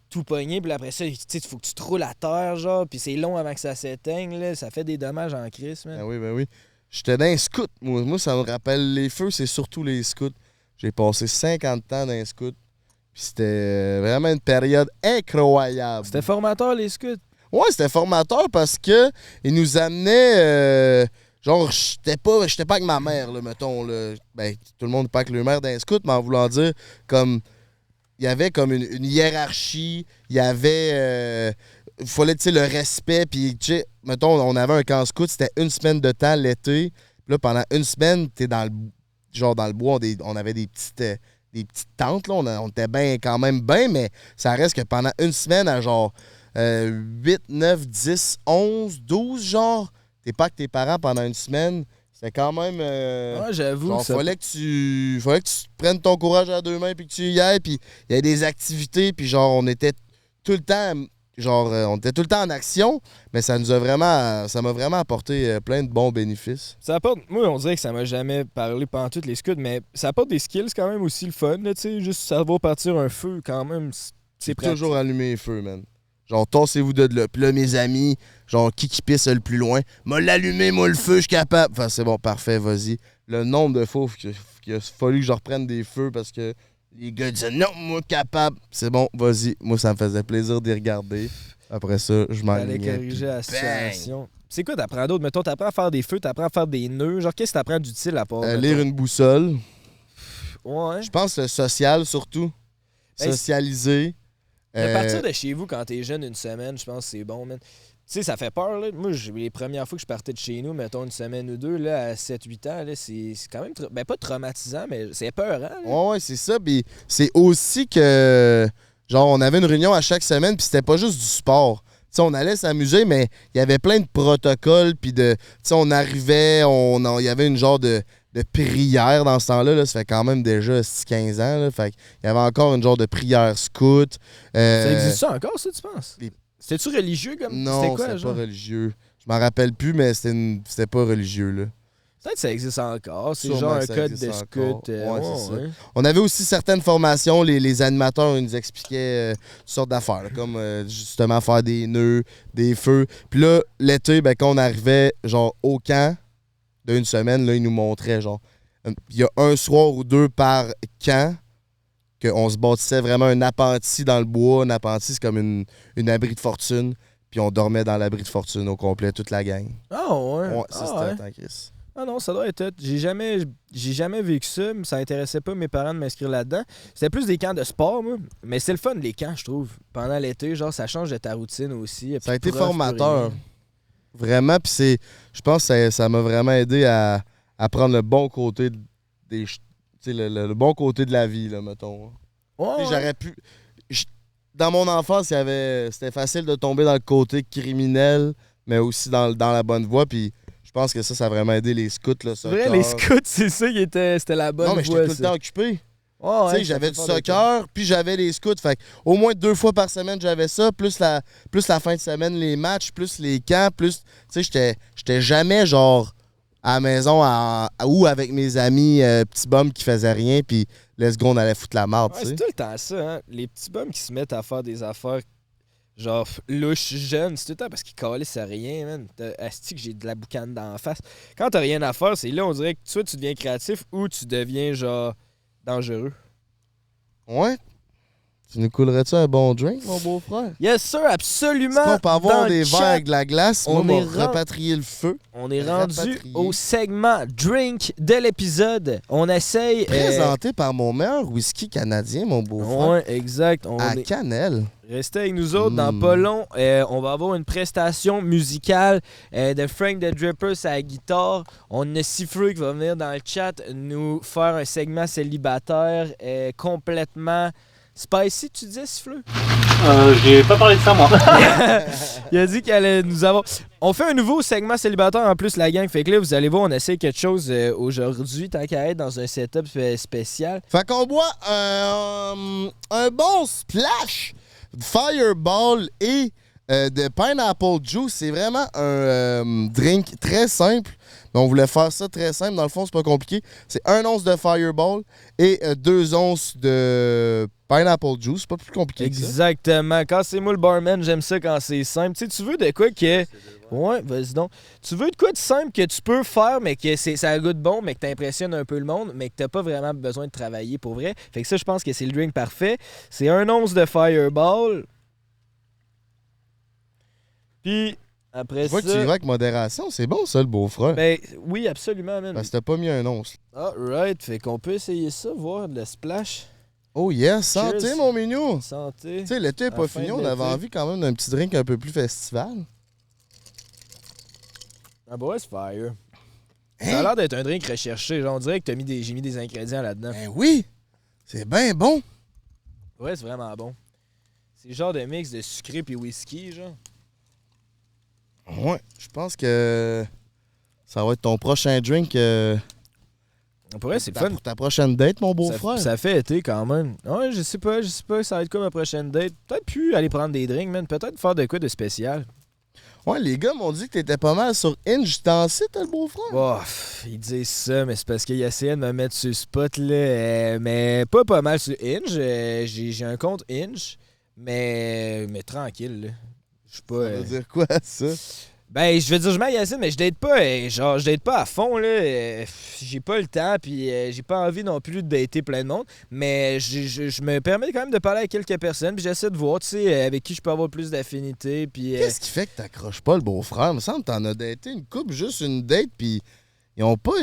tout pogné, puis après ça, tu sais, il faut que tu te roules à terre, genre, puis c'est long avant que ça s'éteigne, là, ça fait des dommages en crise, man. Ben oui. J'étais dans un scout. Moi, ça me rappelle les feux, c'est surtout les scouts. J'ai passé 50 ans dans un scout. Puis c'était vraiment une période incroyable. C'était formateur, les scouts. Ouais, c'était formateur parce que il nous amenait. Genre, j'étais pas avec ma mère, là, mettons. Là. Ben, tout le monde n'est pas avec le mère d'un scout, mais en voulant dire, comme. Il y avait comme une hiérarchie. Il y avait. Il fallait, tu sais, le respect. Puis, tu sais, mettons, on avait un camp scout, c'était une semaine de temps l'été. Puis là, pendant une semaine, t'es dans le bois, on avait des petites tentes, là. On était quand même bien, mais ça reste que pendant une semaine, à genre 8, 9, 10, 11, 12, genre, t'es pas avec tes parents pendant une semaine. C'était quand même. Ouais, j'avoue. Genre, fallait que tu prennes ton courage à deux mains puis que tu y ailles. Puis il y avait des activités, puis genre, on était tout le temps. Genre, on était tout le temps en action, mais ça m'a vraiment apporté plein de bons bénéfices. Ça apporte, moi, on dirait que ça m'a jamais parlé pendant toutes les scouts, mais ça apporte des skills quand même aussi le fun, tu sais, juste savoir partir un feu quand même, c'est pratique. Toujours allumer les feux, man. Genre, tassez-vous de là. Puis là, mes amis, genre, qui pisse le plus loin, m'a l'allumé, moi, le feu, je suis capable. Enfin, c'est bon, parfait, vas-y. Le nombre de fois qu'il a fallu que je reprenne des feux parce que les gars disaient non, moi capable. C'est bon, vas-y. Moi, ça me faisait plaisir d'y regarder. Après ça, je m'alignais. Fallait corriger la situation. C'est quoi t'apprends d'autre? Mettons, t'apprends à faire des feux, t'apprends à faire des nœuds. Genre, qu'est-ce que t'apprends d'utile à part? Lire une boussole. Ouais. Je pense le social, surtout. Ben, Socialiser. De partir de chez vous quand t'es jeune une semaine, je pense que c'est bon, man. Tu sais, ça fait peur, là. Moi, les premières fois que je partais de chez nous, mettons une semaine ou deux, là, à 7-8 ans, là, c'est quand même, ben pas traumatisant, mais c'est peurant. Ouais, c'est ça. Puis c'est aussi que, genre, on avait une réunion à chaque semaine, puis c'était pas juste du sport. Tu sais, on allait s'amuser, mais il y avait plein de protocoles, puis tu sais, on arrivait, il y avait une genre de prière dans ce temps-là. Là. Ça fait quand même déjà 15 ans. Là. Fait qu'il y avait encore une genre de prière scout. Ça existe ça encore, ça, tu penses? C'était-tu religieux comme Non, c'était quoi, c'était genre? pas religieux. Je m'en rappelle plus, mais c'était pas religieux, là. Peut-être que ça existe encore. C'est Sûrement genre un que ça code existe de scout. encore. Ouais, c'est ça. Ouais. On avait aussi certaines formations. Les animateurs ils nous expliquaient toutes sortes d'affaires, là, comme justement faire des nœuds, des feux. Puis là, l'été, ben, quand on arrivait genre au camp d'une semaine, là, ils nous montraient genre il y a un soir ou deux par camp qu'on se bâtissait vraiment un appentis dans le bois. Un appentis, c'est comme une abri de fortune. Puis on dormait dans l'abri de fortune au complet, toute la gang. Ah ouais? Ouais, ça c'était ouais. un temps, Chris. Ah non, ça doit être... J'ai jamais vécu ça, mais ça intéressait pas mes parents de m'inscrire là-dedans. C'était plus des camps de sport, moi. Mais c'est le fun, les camps, je trouve. Pendant l'été, genre, ça change de ta routine aussi. Ça a été formateur. Vraiment, puis je pense que ça m'a vraiment aidé à prendre le bon côté le bon côté de la vie, là, mettons. Ouais. J'aurais pu... Dans mon enfance, c'était facile de tomber dans le côté criminel, mais aussi dans la bonne voie, puis je pense que ça a vraiment aidé les scouts, là, vrai, les scouts, c'est ça qui c'était la bonne voie. Non, mais j'étais tout le temps occupé. Ouais, j'avais du soccer, puis j'avais les scouts. Fait au moins 2 fois par semaine, j'avais ça, plus la fin de semaine, les matchs, plus les camps, plus... Tu sais, j'étais jamais, genre, à la maison ou avec mes amis petits bums qui faisaient rien, puis let's go, on allait foutre la marde, tu sais. C'est tout le temps ça, hein. Les petits bums qui se mettent à faire des affaires, genre, louches jeunes, c'est tout le temps parce qu'ils calissent à rien, man. Asti que j'ai de la boucane d'en face. Quand t'as rien à faire, c'est là, on dirait que soit tu deviens créatif ou tu deviens, genre... dangereux. Ouais. Tu nous coulerais-tu un bon drink, mon beau-frère? Yes, sir, absolument. Est-ce qu'on peut avoir des verres avec de la glace? On Moi, est rapatrier le feu. On est rendu au segment drink de l'épisode. On essaye... Présenté par mon meilleur whisky canadien, mon beau-frère. Ouais, exact. Cannelle. Restez avec nous autres. Dans pas long, on va avoir une prestation musicale de Frank the Dripper à la guitare. On a Siffreux qui va venir dans le chat nous faire un segment célibataire complètement spicy, tu disais, Siffreux? J'ai pas parlé de ça, moi. Il a dit qu'elle allait nous avoir... On fait un nouveau segment célibataire en plus, la gang. Fait que là, vous allez voir, on essaie quelque chose aujourd'hui, tant qu'à être dans un setup spécial. Fait qu'on boit un bon splash Fireball et de pineapple juice. C'est vraiment un drink très simple. Mais on voulait faire ça très simple. Dans le fond, c'est pas compliqué. C'est 1 once de Fireball et 2 onces de pineapple juice. C'est pas plus compliqué que ça. Exactement. Quand c'est moi le barman, j'aime ça quand c'est simple. Tu sais, tu veux de quoi que... Ouais, vas-y donc. Tu veux de quoi de simple que tu peux faire, mais que ça goûte bon, mais que t'impressionnes un peu le monde, mais que t'as pas vraiment besoin de travailler pour vrai. Fait que ça, je pense que c'est le drink parfait. C'est 1 once de Fireball. Puis... Après Je vois ça, que tu y vas avec modération. C'est bon, ça, le beau-frère. ben oui, absolument, man. Parce que t'as pas mis 1 once. Alright, fait qu'on peut essayer ça, voir le splash. Oh yes, santé, Cheers. mon mignon. Santé. Tu sais, l'été est À pas la fin fini. de On avait l'été. envie quand même d'un petit drink un peu plus festival. Ah bah ouais, c'est fire. Hein? Ça a l'air d'être un drink recherché. Genre, on dirait que j'ai mis des ingrédients là-dedans. Ben oui, c'est bien bon. Ouais, c'est vraiment bon. C'est le genre de mix de sucré puis whisky, genre. Ouais, je pense que ça va être ton prochain drink Pour vrai, c'est le fun. pour ta prochaine date, mon Ça, beau-frère. ça fait été quand même. Ouais, je sais pas, ça va être quoi ma prochaine date. Peut-être plus aller prendre des drinks, man. Peut-être faire de quoi de spécial. Ouais, les gars m'ont dit que t'étais pas mal sur Inge. T'en sais, t'as le beau-frère? Oh, ils disent ça, mais c'est parce qu'ils essaient de me mettre sur le spot, là. Mais pas mal sur Inge. J'ai un compte Inge, mais tranquille, là. Je suis pas... Ça veut dire quoi, ça? Ben, je veux dire, je magasine, mais je date pas, genre, je date pas à fond, là. J'ai pas le temps, puis j'ai pas envie non plus de dater plein de monde. Mais je me permets quand même de parler avec quelques personnes, puis j'essaie de voir, tu sais, avec qui je peux avoir plus d'affinité, puis... Qu'est-ce qui fait que t'accroches pas le beau-frère? Il me semble que t'en as daté une couple, juste une date, puis ils ont pas...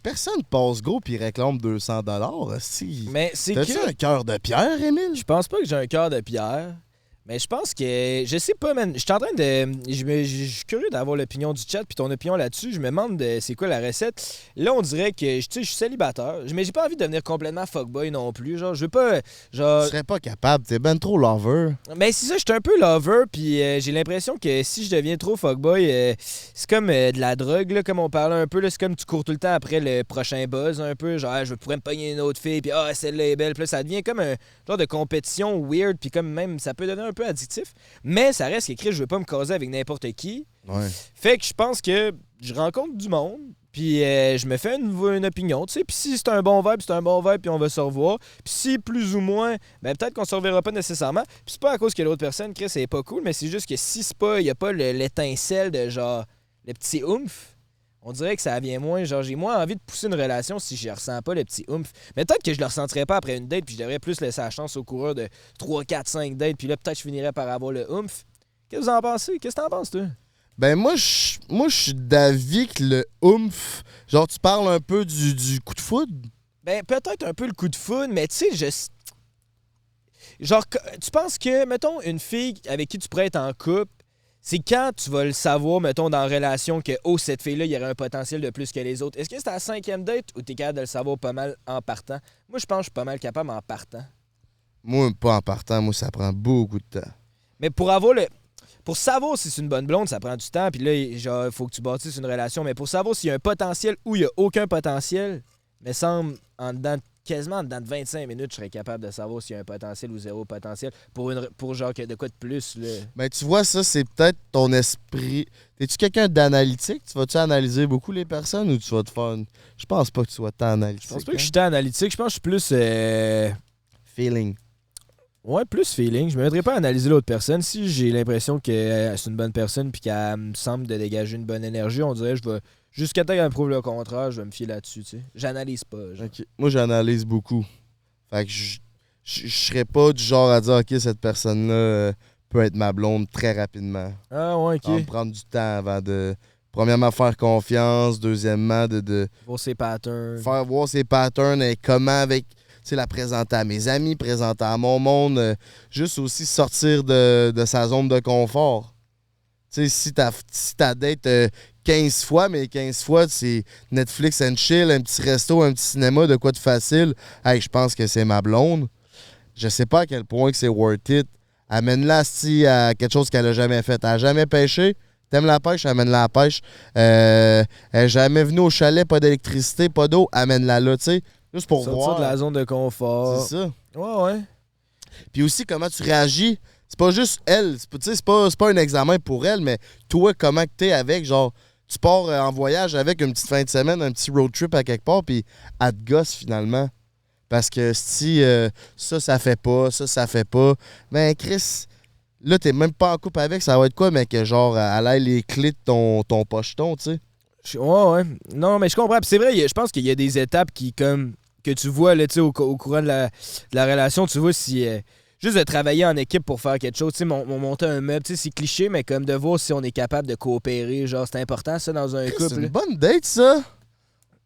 Personne passe go puis réclame 200$. Si. Mais c'est T'as-tu que... un cœur de pierre, Émile? Je pense pas que j'ai un cœur de pierre. Mais je pense que... Je sais pas, man. Je suis en train de... Je suis curieux d'avoir l'opinion du chat puis ton opinion là-dessus. Je me demande c'est quoi la recette. Là, on dirait que, tu sais, je suis célibataire. Mais j'ai pas envie de devenir complètement fuckboy non plus. Genre, je veux pas... Genre... Tu serais pas capable, t'es ben trop lover. Mais c'est ça, je suis un peu lover, puis j'ai l'impression que si je deviens trop fuckboy, c'est comme de la drogue, là, comme on parlait un peu, là, c'est comme tu cours tout le temps après le prochain buzz, un peu, genre, ah, je pourrais me pogner une autre fille, puis ah, celle-là est belle, puis là, ça devient comme un genre de compétition weird, puis comme même, ça peut devenir un peu addictif, mais ça reste écrit, je veux pas me caser avec n'importe qui, Ouais. fait que je pense que je rencontre du monde, puis je me fais une opinion, tu sais. Puis si c'est un bon vibe, c'est un bon vibe, puis on va se revoir. Puis si plus ou moins, ben peut-être qu'on se reverra pas nécessairement. Puis c'est pas à cause que l'autre personne, Chris, c'est pas cool, mais c'est juste que si c'est pas, il y a pas l'étincelle de genre, le petit oomph, on dirait que ça vient moins. Genre, j'ai moins envie de pousser une relation si je ressens pas le petit oomph. Mais peut-être que je le ressentirais pas après une date, puis je devrais plus laisser la chance au coureur de 3, 4, 5 dates, puis là, peut-être je finirais par avoir le oomph. Qu'est-ce que vous en pensez? Qu'est-ce que t'en penses, toi? Ben moi, je suis d'avis que le oomph, genre tu parles un peu du coup de foudre. Ben, peut-être un peu le coup de foudre, mais tu sais, genre, tu penses que, mettons, une fille avec qui tu pourrais être en couple, c'est quand tu vas le savoir, mettons, dans la relation, que, oh, cette fille-là, il y aurait un potentiel de plus que les autres. Est-ce que c'est à la 5e date ou t'es capable de le savoir pas mal en partant? Moi, je pense que je suis pas mal capable en partant. Moi, pas en partant, moi, ça prend beaucoup de temps. Mais pour savoir si c'est une bonne blonde, ça prend du temps, puis là, genre, il faut que tu bâtisses une relation. Mais pour savoir s'il y a un potentiel ou il n'y a aucun potentiel, me semble, quasiment en dedans de 25 minutes, je serais capable de savoir s'il y a un potentiel ou zéro potentiel pour genre de quoi de plus, là. Ben tu vois, ça, c'est peut-être ton esprit. T'es-tu quelqu'un d'analytique? Tu vas-tu analyser beaucoup les personnes ou tu vas te faire une... Je pense pas que tu sois tant analytique. Je pense pas que je suis tant analytique, je pense que je suis plus... Feeling. Ouais, plus feeling. Je ne m'aiderais pas à analyser l'autre personne. Si j'ai l'impression que c'est une bonne personne puis qu'elle me semble de dégager une bonne énergie, on dirait que je vais... Jusqu'à temps qu'elle me prouve le contraire, je vais me fier là-dessus, tu sais. J'analyse pas. Genre. Ok. Moi, j'analyse beaucoup. Fait que je serais pas du genre à dire, OK, cette personne-là peut être ma blonde très rapidement. Ah ouais, On va OK. prendre du temps avant de... Premièrement, faire confiance. Deuxièmement, de Voir ses patterns. faire voir ses patterns et comment avec... Tu sais, la présenter à mes amis, présenter à mon monde. Juste aussi sortir de sa zone de confort. Tu sais, si ta date 15 fois, mais 15 fois, c'est Netflix and chill, un petit resto, un petit cinéma, de quoi de facile. Hey, je pense que c'est ma blonde. Je sais pas à quel point que c'est worth it. Amène-la à quelque chose qu'elle a jamais fait. Elle a jamais pêché. T'aimes la pêche, amène-la à la pêche. Elle n'est jamais venue au chalet, pas d'électricité, pas d'eau, amène-la là, tu sais. Juste pour Sortir voir. de la zone de confort. C'est ça. Ouais, ouais. Puis aussi, comment tu réagis c'est pas juste elle. C'est pas un examen pour elle, mais toi, comment que t'es avec, genre, tu pars en voyage avec une petite fin de semaine, un petit road trip à quelque part, puis elle te gosse finalement. Parce que si ça fait pas, ça fait pas, ben Chris, là, t'es même pas en couple avec, ça va être quoi, mec? Genre, elle a les clés de ton pocheton, tu sais. Ouais. Non, mais je comprends. Puis c'est vrai, je pense qu'il y a des étapes qui, comme, que tu vois là, au courant de la relation, tu vois si. Juste de travailler en équipe pour faire quelque chose, tu sais, monter un meuble, tu sais, c'est cliché, mais comme de voir si on est capable de coopérer, genre, c'est important, ça, dans un couple. C'est une bonne date, ça.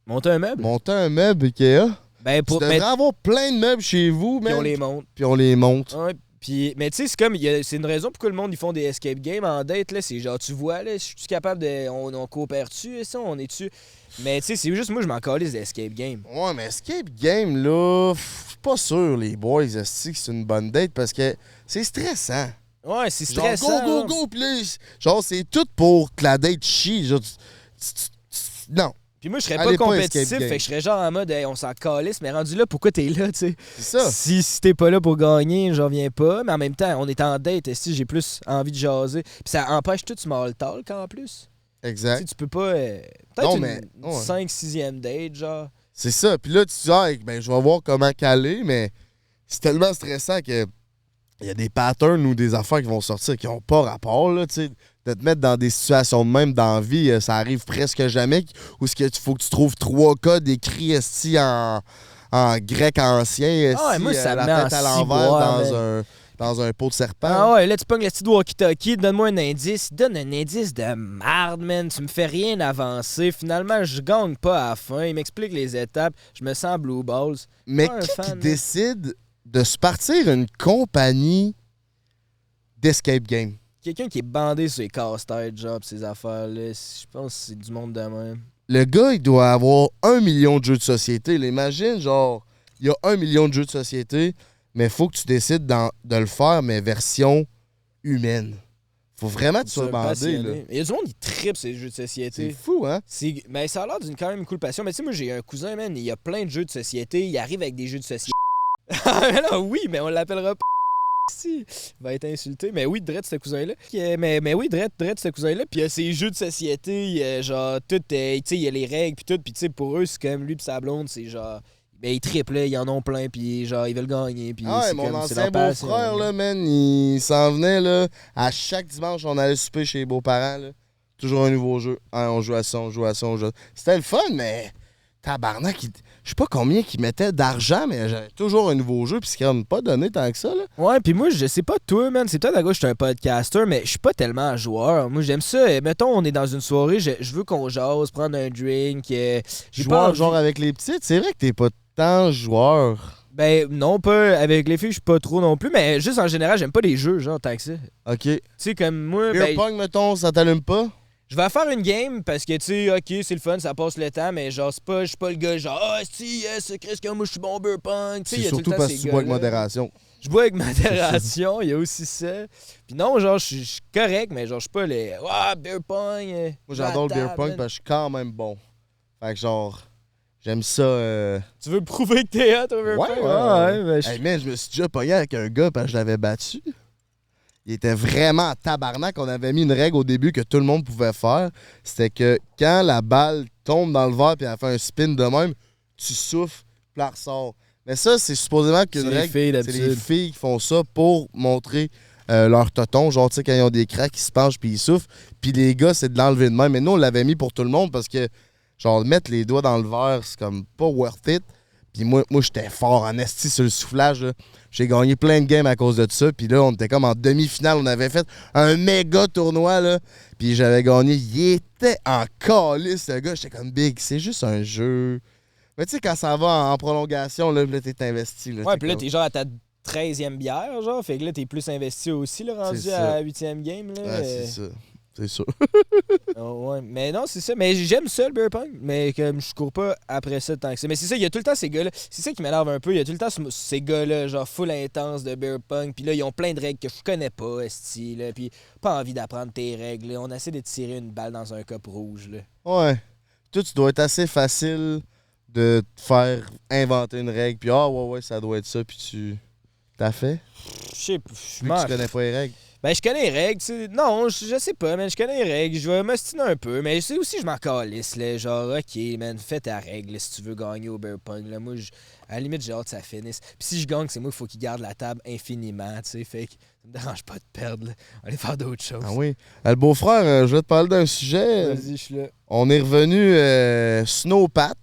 Monter un meuble? Monter un meuble Ikea. Ben, Tu devrais avoir plein de meubles chez vous, puis man. on les monte. Puis on les monte. Ouais, puis, mais tu sais, c'est comme, c'est une raison pourquoi le monde, ils font des escape games en date, là, c'est genre, tu vois, là, je suis capable de, on coopère-tu, ça, on est-tu... Mais tu sais, c'est juste, moi, je m'en calisse des escape games. Ouais, mais escape game, là, je suis pas sûr, les boys, esti, que c'est une bonne date parce que c'est stressant. Ouais, c'est Genre, stressant. go, please. Genre, c'est tout pour que la date chie. Genre, non. Puis moi, je serais Allez pas pas compétitif, escape game. fait que je serais genre en mode, hey, on s'en calisse, mais rendu là, pourquoi t'es là, tu sais? C'est ça. Si t'es pas là pour gagner, j'en viens pas. Mais en même temps, on est en date, si j'ai plus envie de jaser. Puis ça empêche tout small talk en plus. Tu sais, Exact. tu peux pas. Peut-être Non, une mais, ouais. 5-6e date, genre. C'est ça. Puis là, tu dis, ah, ben, je vais voir comment caler, mais c'est tellement stressant que il y a des patterns ou des affaires qui vont sortir qui n'ont pas rapport, là, tu sais. De te mettre dans des situations de même dans la vie, ça arrive presque jamais. Où il faut que tu trouves 3 codes écrits esti en grec ancien, esti, Ah ouais, moi, ça me la met tête en à l'envers ciboire, dans un pot de serpent. Ah ouais, là, tu pognes le petit walkie-talkie, donne-moi un indice. Donne un indice de marde, man. Tu me fais rien avancer. Finalement, je gagne pas à la fin. Il m'explique les étapes. Je me sens blue balls. Mais Pas un qui fan, décide de se partir une compagnie d'escape game? Quelqu'un qui est bandé sur les casse-têtes, genre, pis ces affaires-là. Je pense que c'est du monde de même. Le gars, il doit avoir 1 million de jeux de société. Là, imagine, genre, il y a 1 million de jeux de société, mais il faut que tu décides de le faire, mais version humaine. Faut vraiment que tu sois C'est un bandé, passionné. là. Il y a du monde qui tripe ces jeux de C'est société. fou, hein? Mais ça a l'air d'une quand même cool passion. Mais tu sais, moi, j'ai un cousin, man, il a plein de jeux de société. Il arrive avec des jeux de société. Mais non, oui, mais on l'appellera pas. Si, il va être insulté. Mais oui, Dredd, ce cousin-là. Mais oui, Dredd, ce cousin-là. Puis il y a ses jeux de société, il y a genre, tout, tu sais, il y a les règles, puis tout. Puis tu sais, pour eux, c'est comme lui, puis sa blonde, c'est genre. Ben, ils triplent, là, ils en ont plein, puis genre, ils veulent gagner. Puis Ah ouais, c'est mon comme, c'est ancien leur passion. beau-frère, là, man, il s'en venait, là. À chaque dimanche, on allait souper chez les beaux-parents, là. Toujours un nouveau jeu. Ah, on joue à ça, on joue à ça, on joue à ça. C'était le fun, mais tabarnak, je sais pas combien qu'ils mettaient d'argent, mais j'avais toujours un nouveau jeu, puis c'est quand même pas donné tant que ça, là. Ouais, puis moi, je sais pas toi, man, c'est peut-être à gauche, je suis un podcaster, mais je suis pas tellement un joueur. Moi, j'aime ça. Mettons, on est dans une soirée, je veux qu'on jase, prendre un drink. J'ai pas Joueur, envie- genre avec les petites, c'est vrai que t'es pas tant joueur. Ben, non, pas avec les filles, je suis pas trop non plus, mais juste en général, j'aime pas les jeux, genre, tant que ça. OK. Tu sais, comme moi, Beer ben, pong, mettons, ça t'allume pas? je vais faire une game parce que, tu sais, ok, c'est le fun, ça passe le temps, mais genre, je suis pas le gars, genre, ah, si, yes, Chris, que moi, je suis bon beer pong. Tu sais, il y C'est a tout le surtout temps parce que ces tu bois avec gars-là. modération. Je bois avec modération, il y a aussi ça. Puis non, genre, je suis correct, mais genre, je suis pas les. Ah, beer pong. Moi, j'adore le beer pong parce que je suis quand même bon. Fait que genre, j'aime ça. Tu veux prouver que t'es hot au beer Ouais, pong? ouais, Ouais, ben, je- Hey man, je me suis déjà pogné avec un gars parce que je l'avais battu. Il était vraiment en tabarnak. On avait mis une règle au début que tout le monde pouvait faire. C'était que quand la balle tombe dans le verre et elle fait un spin de même, tu souffles, puis elle ressort. Mais ça, c'est supposément qu'une C'est les règle. filles, C'est d'habitude. les filles qui font ça pour montrer leur toton. Genre, tu sais, quand ils ont des cracks, ils se penchent puis ils soufflent. Puis les gars, c'est de l'enlever de même. Mais nous, on l'avait mis pour tout le monde parce que, genre, mettre les doigts dans le verre, c'est comme pas worth it. Puis moi j'étais fort en esti sur le soufflage. Là. J'ai gagné plein de games à cause de ça. Puis là, on était comme en demi-finale. On avait fait un méga tournoi. Là. Puis j'avais gagné. Il était en calice, le gars. J'étais comme big. C'est juste un jeu. Mais tu sais, quand ça va en prolongation, là t'es investi. Là, Ouais, puis là, comme- t'es genre à ta 13e bière, genre. Fait que là, t'es plus investi aussi, là, rendu C'est ça. à 8e game, là. Ouais, c'est ça. C'est sûr. Ouais, mais non, c'est ça. Mais j'aime ça, le beer pong. Mais comme je cours pas après ça tant que ça. Mais c'est ça, il y a tout le temps ces gars-là. C'est ça qui m'énerve un peu. Il y a tout le temps ces gars-là, genre full intense de beer pong. Puis là, ils ont plein de règles que je connais pas, esti, là. Puis pas envie d'apprendre tes règles, là. On essaie de tirer une balle dans un cup rouge, là. Ouais. Toi, tu dois être assez facile de te faire inventer une règle. Puis, ah, ouais, ça doit être ça. Puis tu. T'as fait? sais, Vu que tu connais pas les règles. Ben, je connais les règles, tu sais. Non, je sais pas, man. Je connais les règles. Je vais m'ostiner un peu. Mais c'est aussi, je m'en calisse, là. Genre, OK, man, fais ta règle là, si tu veux gagner au beer pong. Là. Moi, à la limite, j'ai hâte que ça finisse. Puis si je gagne, c'est moi qu'il faut qu'il garde la table infiniment, tu sais. Fait que ça me dérange pas de perdre, là. On va aller faire d'autres choses. Ah oui. Le beau-frère, je vais te parler d'un sujet. Vas-y, je suis là. On est revenu Snowpat.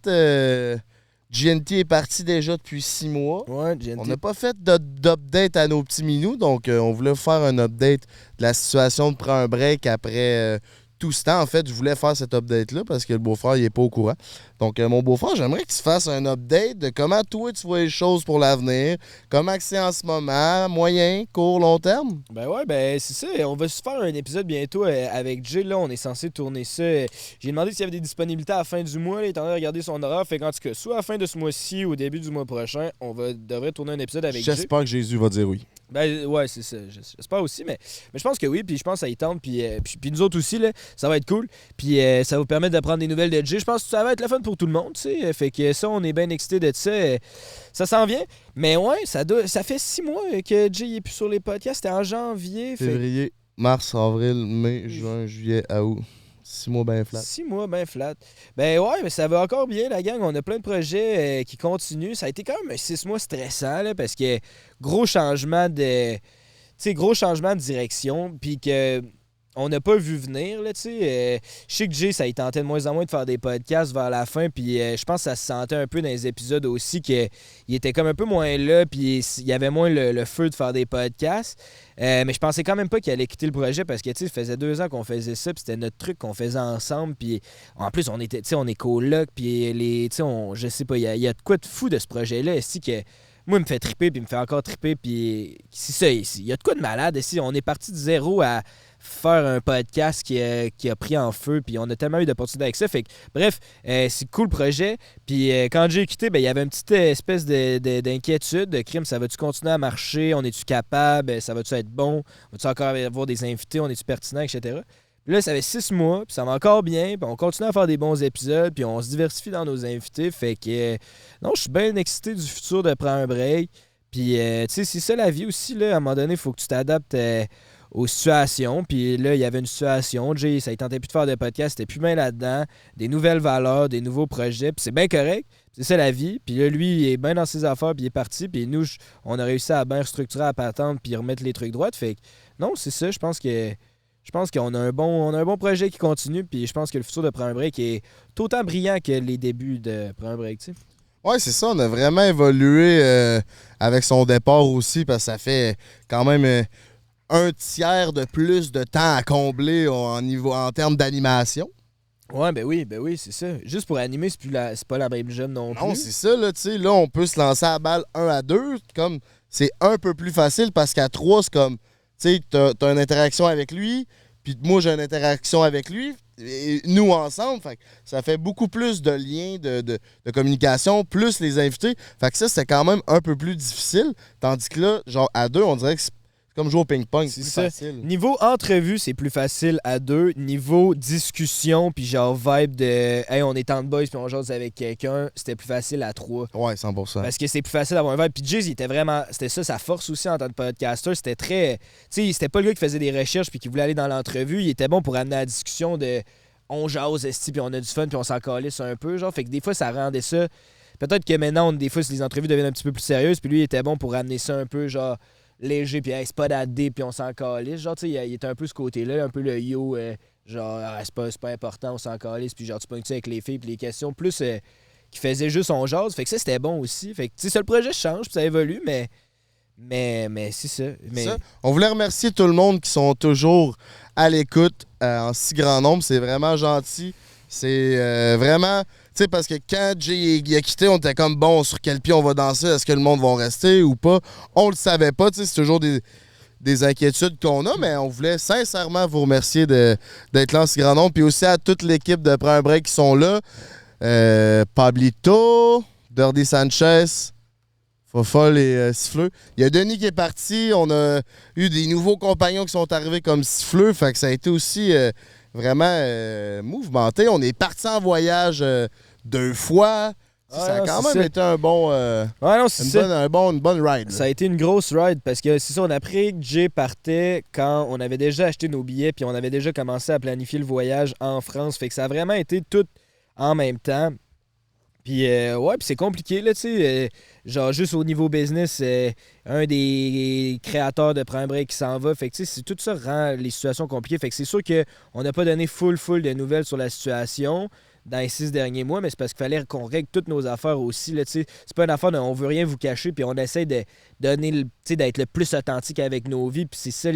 GNT est parti déjà depuis 6 mois. Ouais, GNT. On n'a pas fait d'update à nos petits minous, donc on voulait faire un update de la situation de prendre un break après tout ce temps. En fait, je voulais faire cet update-là parce que le beau-frère, il n'est pas au courant. Donc, mon beau-frère, j'aimerais qu'il se fasse un update de comment toi, tu vois les choses pour l'avenir, comment c'est en ce moment, moyen, court, long terme. Ben ouais, ben c'est ça. On va se faire un épisode bientôt avec Jay. Là, on est censé tourner ça. J'ai demandé s'il y avait des disponibilités à la fin du mois. Là, il est en train de regarder son horaire. Fait qu'en tout cas, soit à la fin de ce mois-ci ou au début du mois prochain, devrait tourner un épisode avec Jay. J'espère que Jésus va dire oui. Ben ouais, c'est ça. J'espère aussi, mais je pense que oui, puis je pense que ça y tente, puis nous autres aussi, là, ça va être cool. Puis ça va vous permettre de prendre des nouvelles de Jay. Je pense que ça va être le fun pour tout le monde, tu sais. Fait que ça, on est bien excités de ça. Ça s'en vient. Mais ouais, ça fait 6 mois que Jay est plus sur les podcasts. C'était en janvier. Février, mars, avril, mai, juin, juillet, août. 6 mois bien flat. 6 mois bien flat. Ben ouais, mais ça va encore bien, la gang. On a plein de projets qui continuent. Ça a été quand même 6 mois stressant, là, parce que gros changement de direction, puis que on n'a pas vu venir, là, tu sais. Je sais que Jay, ça y tentait de moins en moins de faire des podcasts vers la fin, puis je pense que ça se sentait un peu dans les épisodes aussi qu'il était comme un peu moins là, puis il y avait moins le feu de faire des podcasts. Mais je pensais quand même pas qu'il allait quitter le projet parce que, tu sais, ça faisait 2 ans qu'on faisait ça, puis c'était notre truc qu'on faisait ensemble, puis en plus, on était, tu sais, on est coloc, puis tu sais, je sais pas, il y a de quoi de fou de ce projet-là, ici, que moi, il me fait triper, puis il me fait encore triper, puis c'est ça ici. Il y a de quoi de malade ici. On est parti de zéro à faire un podcast qui a pris en feu, puis on a tellement eu d'opportunités avec ça. Fait que, bref, c'est cool le projet. Puis quand j'ai quitté, ben, il y avait une petite espèce d'inquiétude de crime. Ça va-tu continuer à marcher? On est-tu capable? Ça va-tu être bon? Va-tu encore avoir des invités? On est-tu pertinent, etc. Puis là, ça fait 6 mois, puis ça va encore bien, puis on continue à faire des bons épisodes, puis on se diversifie dans nos invités. Fait que, non, je suis bien excité du futur de prendre un break. Puis, tu sais, c'est ça la vie aussi, là. À un moment donné, il faut que tu t'adaptes aux situations. Puis là, il y avait une situation. Jay, ça ne tentait plus de faire de podcast, c'était plus bien là-dedans. Des nouvelles valeurs, des nouveaux projets, puis c'est bien correct. C'est ça la vie. Puis là, lui, il est bien dans ses affaires, puis il est parti. Puis nous, on a réussi à bien restructurer la patente, puis remettre les trucs droits. Fait que, non, c'est ça, je pense qu'on a un bon projet qui continue, puis je pense que le futur de Prends un break est autant brillant que les débuts de Prends un break, tu sais. Ouais, c'est ça. On a vraiment évolué avec son départ aussi, parce que ça fait quand même un tiers de plus de temps à combler en termes d'animation. Ouais, ben oui, c'est ça. Juste pour animer, c'est pas la même jeune non plus. Non, c'est ça, là, tu sais. Là, on peut se lancer à la balle 1 à 2, comme c'est un peu plus facile, parce qu'à 3, c'est comme, tu sais, t'as une interaction avec lui, puis moi, j'ai une interaction avec lui, et nous ensemble. Fait que ça fait beaucoup plus de liens de communication, plus les invités. Fait que ça, c'était quand même un peu plus difficile. Tandis que là, genre, à 2, on dirait que c'est comme jouer au ping-pong, c'est plus facile. Niveau entrevue, c'est plus facile à 2. Niveau discussion, puis genre vibe de « Hey, on est en boys, puis on jase avec quelqu'un », c'était plus facile à 3. Ouais, 100%. Parce que c'est plus facile d'avoir un vibe. Puis Jay, il était vraiment... C'était ça, sa force aussi en tant que podcaster. C'était très... Tu sais, c'était pas le gars qui faisait des recherches puis qui voulait aller dans l'entrevue. Il était bon pour amener la discussion de « On jase, esti, puis on a du fun, puis on s'en calisse un peu. » Genre, fait que des fois, ça rendait ça... Peut-être que maintenant, des fois, les entrevues deviennent un petit peu plus sérieuses, puis lui, il était bon pour amener ça un peu, genre... léger, puis hey, c'est pas d'AD, puis on s'en calisse. Genre, tu sais, il était un peu ce côté-là, un peu le yo, genre, c'est pas important, on s'en calisse, puis genre, tu pognes ça avec les filles, puis les questions plus qui faisaient juste on jase. Fait que ça, c'était bon aussi. Fait que, tu sais, le projet change, puis ça évolue, mais c'est ça. Mais... ça. On voulait remercier tout le monde qui sont toujours à l'écoute en si grand nombre. C'est vraiment gentil. C'est vraiment... Tu sais, parce que quand Jay a quitté, on était comme, bon, sur quel pied on va danser? Est-ce que le monde va rester ou pas? On le savait pas, tu sais, c'est toujours des inquiétudes qu'on a, mais on voulait sincèrement vous remercier d'être là en si grand nombre. Puis aussi à toute l'équipe de Prends un break qui sont là. Pablito, Dirty Sanchez, Fofol et Siffleux. Il y a Denis qui est parti. On a eu des nouveaux compagnons qui sont arrivés comme Siffleux. Fait que ça a été aussi... vraiment mouvementé. On est parti en voyage 2 fois. Ça a quand même été un bon, une bonne ride. Ça a été une grosse ride parce que c'est ça, on a appris que Jay partait quand on avait déjà acheté nos billets puis on avait déjà commencé à planifier le voyage en France. Fait que ça a vraiment été tout en même temps. Puis puis c'est compliqué, là, tu sais. Genre, juste au niveau business, un des créateurs de Prends un break qui s'en va. Fait que, tu sais, tout ça rend les situations compliquées. Fait que c'est sûr qu'on n'a pas donné full de nouvelles sur la situation dans les 6 derniers mois, mais c'est parce qu'il fallait qu'on règle toutes nos affaires aussi, là, tu sais. C'est pas une affaire on veut rien vous cacher, puis on essaie de donner, tu sais, d'être le plus authentique avec nos vies, puis c'est ça,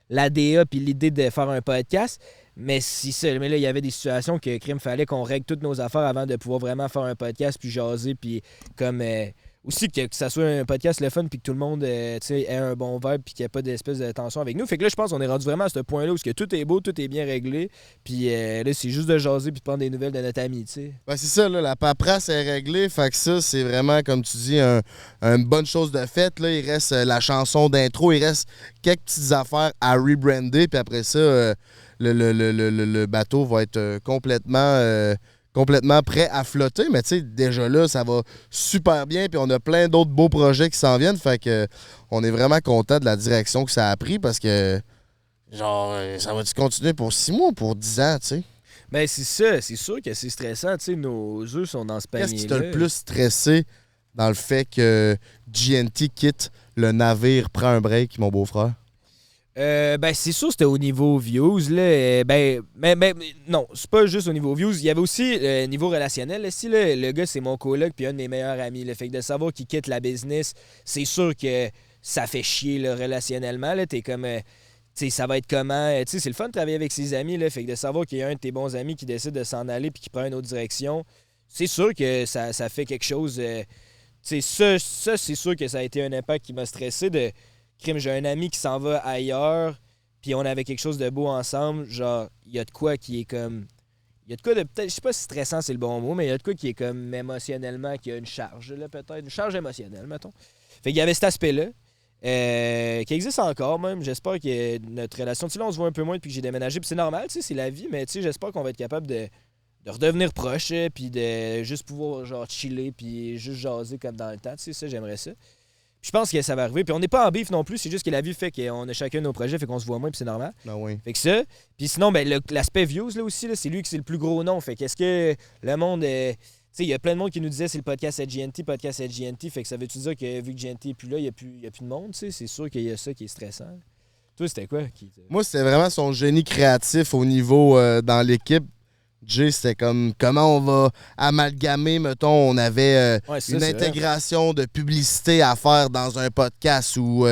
l'ADA, puis l'idée de faire un podcast. Mais c'est ça. Mais là, il y avait des situations que fallait qu'on règle toutes nos affaires avant de pouvoir vraiment faire un podcast, puis jaser, puis comme... aussi que ça soit un podcast le fun, puis que tout le monde ait un bon vibe, puis qu'il n'y ait pas d'espèce de tension avec nous. Fait que là, je pense qu'on est rendu vraiment à ce point-là où que tout est beau, tout est bien réglé. Puis là, c'est juste de jaser puis de prendre des nouvelles de notre ami, tu sais. Ben, c'est ça, là, la paperasse est réglée. Fait que ça, c'est vraiment, comme tu dis, une bonne chose de faite. Là, il reste la chanson d'intro, il reste quelques petites affaires à rebrander. Puis après ça, le bateau va être complètement prêt à flotter, mais tu sais, déjà là, ça va super bien, puis on a plein d'autres beaux projets qui s'en viennent, fait que on est vraiment content de la direction que ça a pris, parce que, genre, ça va-tu continuer pour 6 mois ou pour 10 ans, tu sais? Ben c'est ça, c'est sûr que c'est stressant, tu sais, nos œufs sont dans ce panier-là. Qu'est-ce qui t'a le plus stressé dans le fait que GNT quitte le navire Prends un break, mon beau-frère? Ben c'est sûr c'était au niveau views là. Ben non, c'est pas juste au niveau views, il y avait aussi le niveau relationnel ici là. Le gars c'est mon coloc puis un de mes meilleurs amis là. Fait que de savoir qu'il quitte la business, c'est sûr que ça fait chier là, relationnellement là. T'es comme tu sais, ça va être comment, tu sais, c'est le fun de travailler avec ses amis là. Fait que de savoir qu'il y a un de tes bons amis qui décide de s'en aller puis qui prend une autre direction, c'est sûr que ça fait quelque chose. Tu sais, ça c'est sûr que ça a été un impact qui m'a stressé de j'ai un ami qui s'en va ailleurs, puis on avait quelque chose de beau ensemble. Genre, il y a de quoi qui est comme... Il y a de quoi de... Peut-être, je sais pas si stressant, c'est le bon mot, mais il y a de quoi qui est comme émotionnellement, qui a une charge, là, peut-être. Une charge émotionnelle, mettons. Fait qu'il y avait cet aspect-là, qui existe encore, même. J'espère que notre relation... Tu sais, là, on se voit un peu moins depuis que j'ai déménagé, puis c'est normal, tu sais, c'est la vie, mais tu sais, j'espère qu'on va être capable de redevenir proche, puis de juste pouvoir, genre, chiller, puis juste jaser comme dans le temps. Tu sais, ça, j'aimerais ça. Je pense que ça va arriver. Puis on n'est pas en bif non plus, c'est juste que la vie fait qu'on a chacun nos projets, fait qu'on se voit moins, puis c'est normal. Ah oui. Fait que ça. Puis sinon, ben, l'aspect views, là aussi, là, c'est lui qui c'est le plus gros nom. Fait qu'est-ce que le monde. Tu sais, il y a plein de monde qui nous disait c'est le podcast à GNT. Fait que ça veut-tu dire que vu que GNT n'est plus là, il n'y a plus de monde, tu sais? C'est sûr qu'il y a ça qui est stressant. Toi, c'était quoi? Moi, c'était vraiment son génie créatif au niveau dans l'équipe. Jay, c'était comme comment on va amalgamer, mettons, on avait une intégration de publicité à faire dans un podcast ou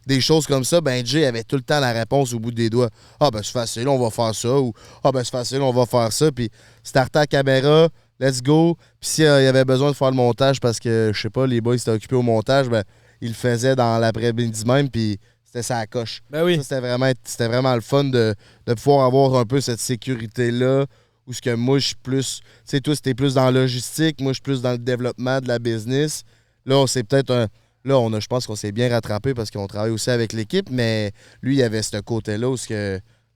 des choses comme ça, ben Jay avait tout le temps la réponse au bout des doigts. Ah ben c'est facile, on va faire ça, ou ah ben c'est facile, on va faire ça, puis starter la caméra, let's go. Puis s'il y avait besoin de faire le montage parce que, je sais pas, les boys étaient occupés au montage, ben il le faisait dans l'après-midi même, puis c'était ça coche. Ben oui. Ça, c'était vraiment le fun de pouvoir avoir un peu cette sécurité-là. Ou ce que moi, je suis plus... Tu sais, toi, c'était plus dans la logistique. Moi, je suis plus dans le développement de la business. Là, on s'est peut-être... Là, je pense qu'on s'est bien rattrapé parce qu'on travaille aussi avec l'équipe. Mais lui, il y avait ce côté-là où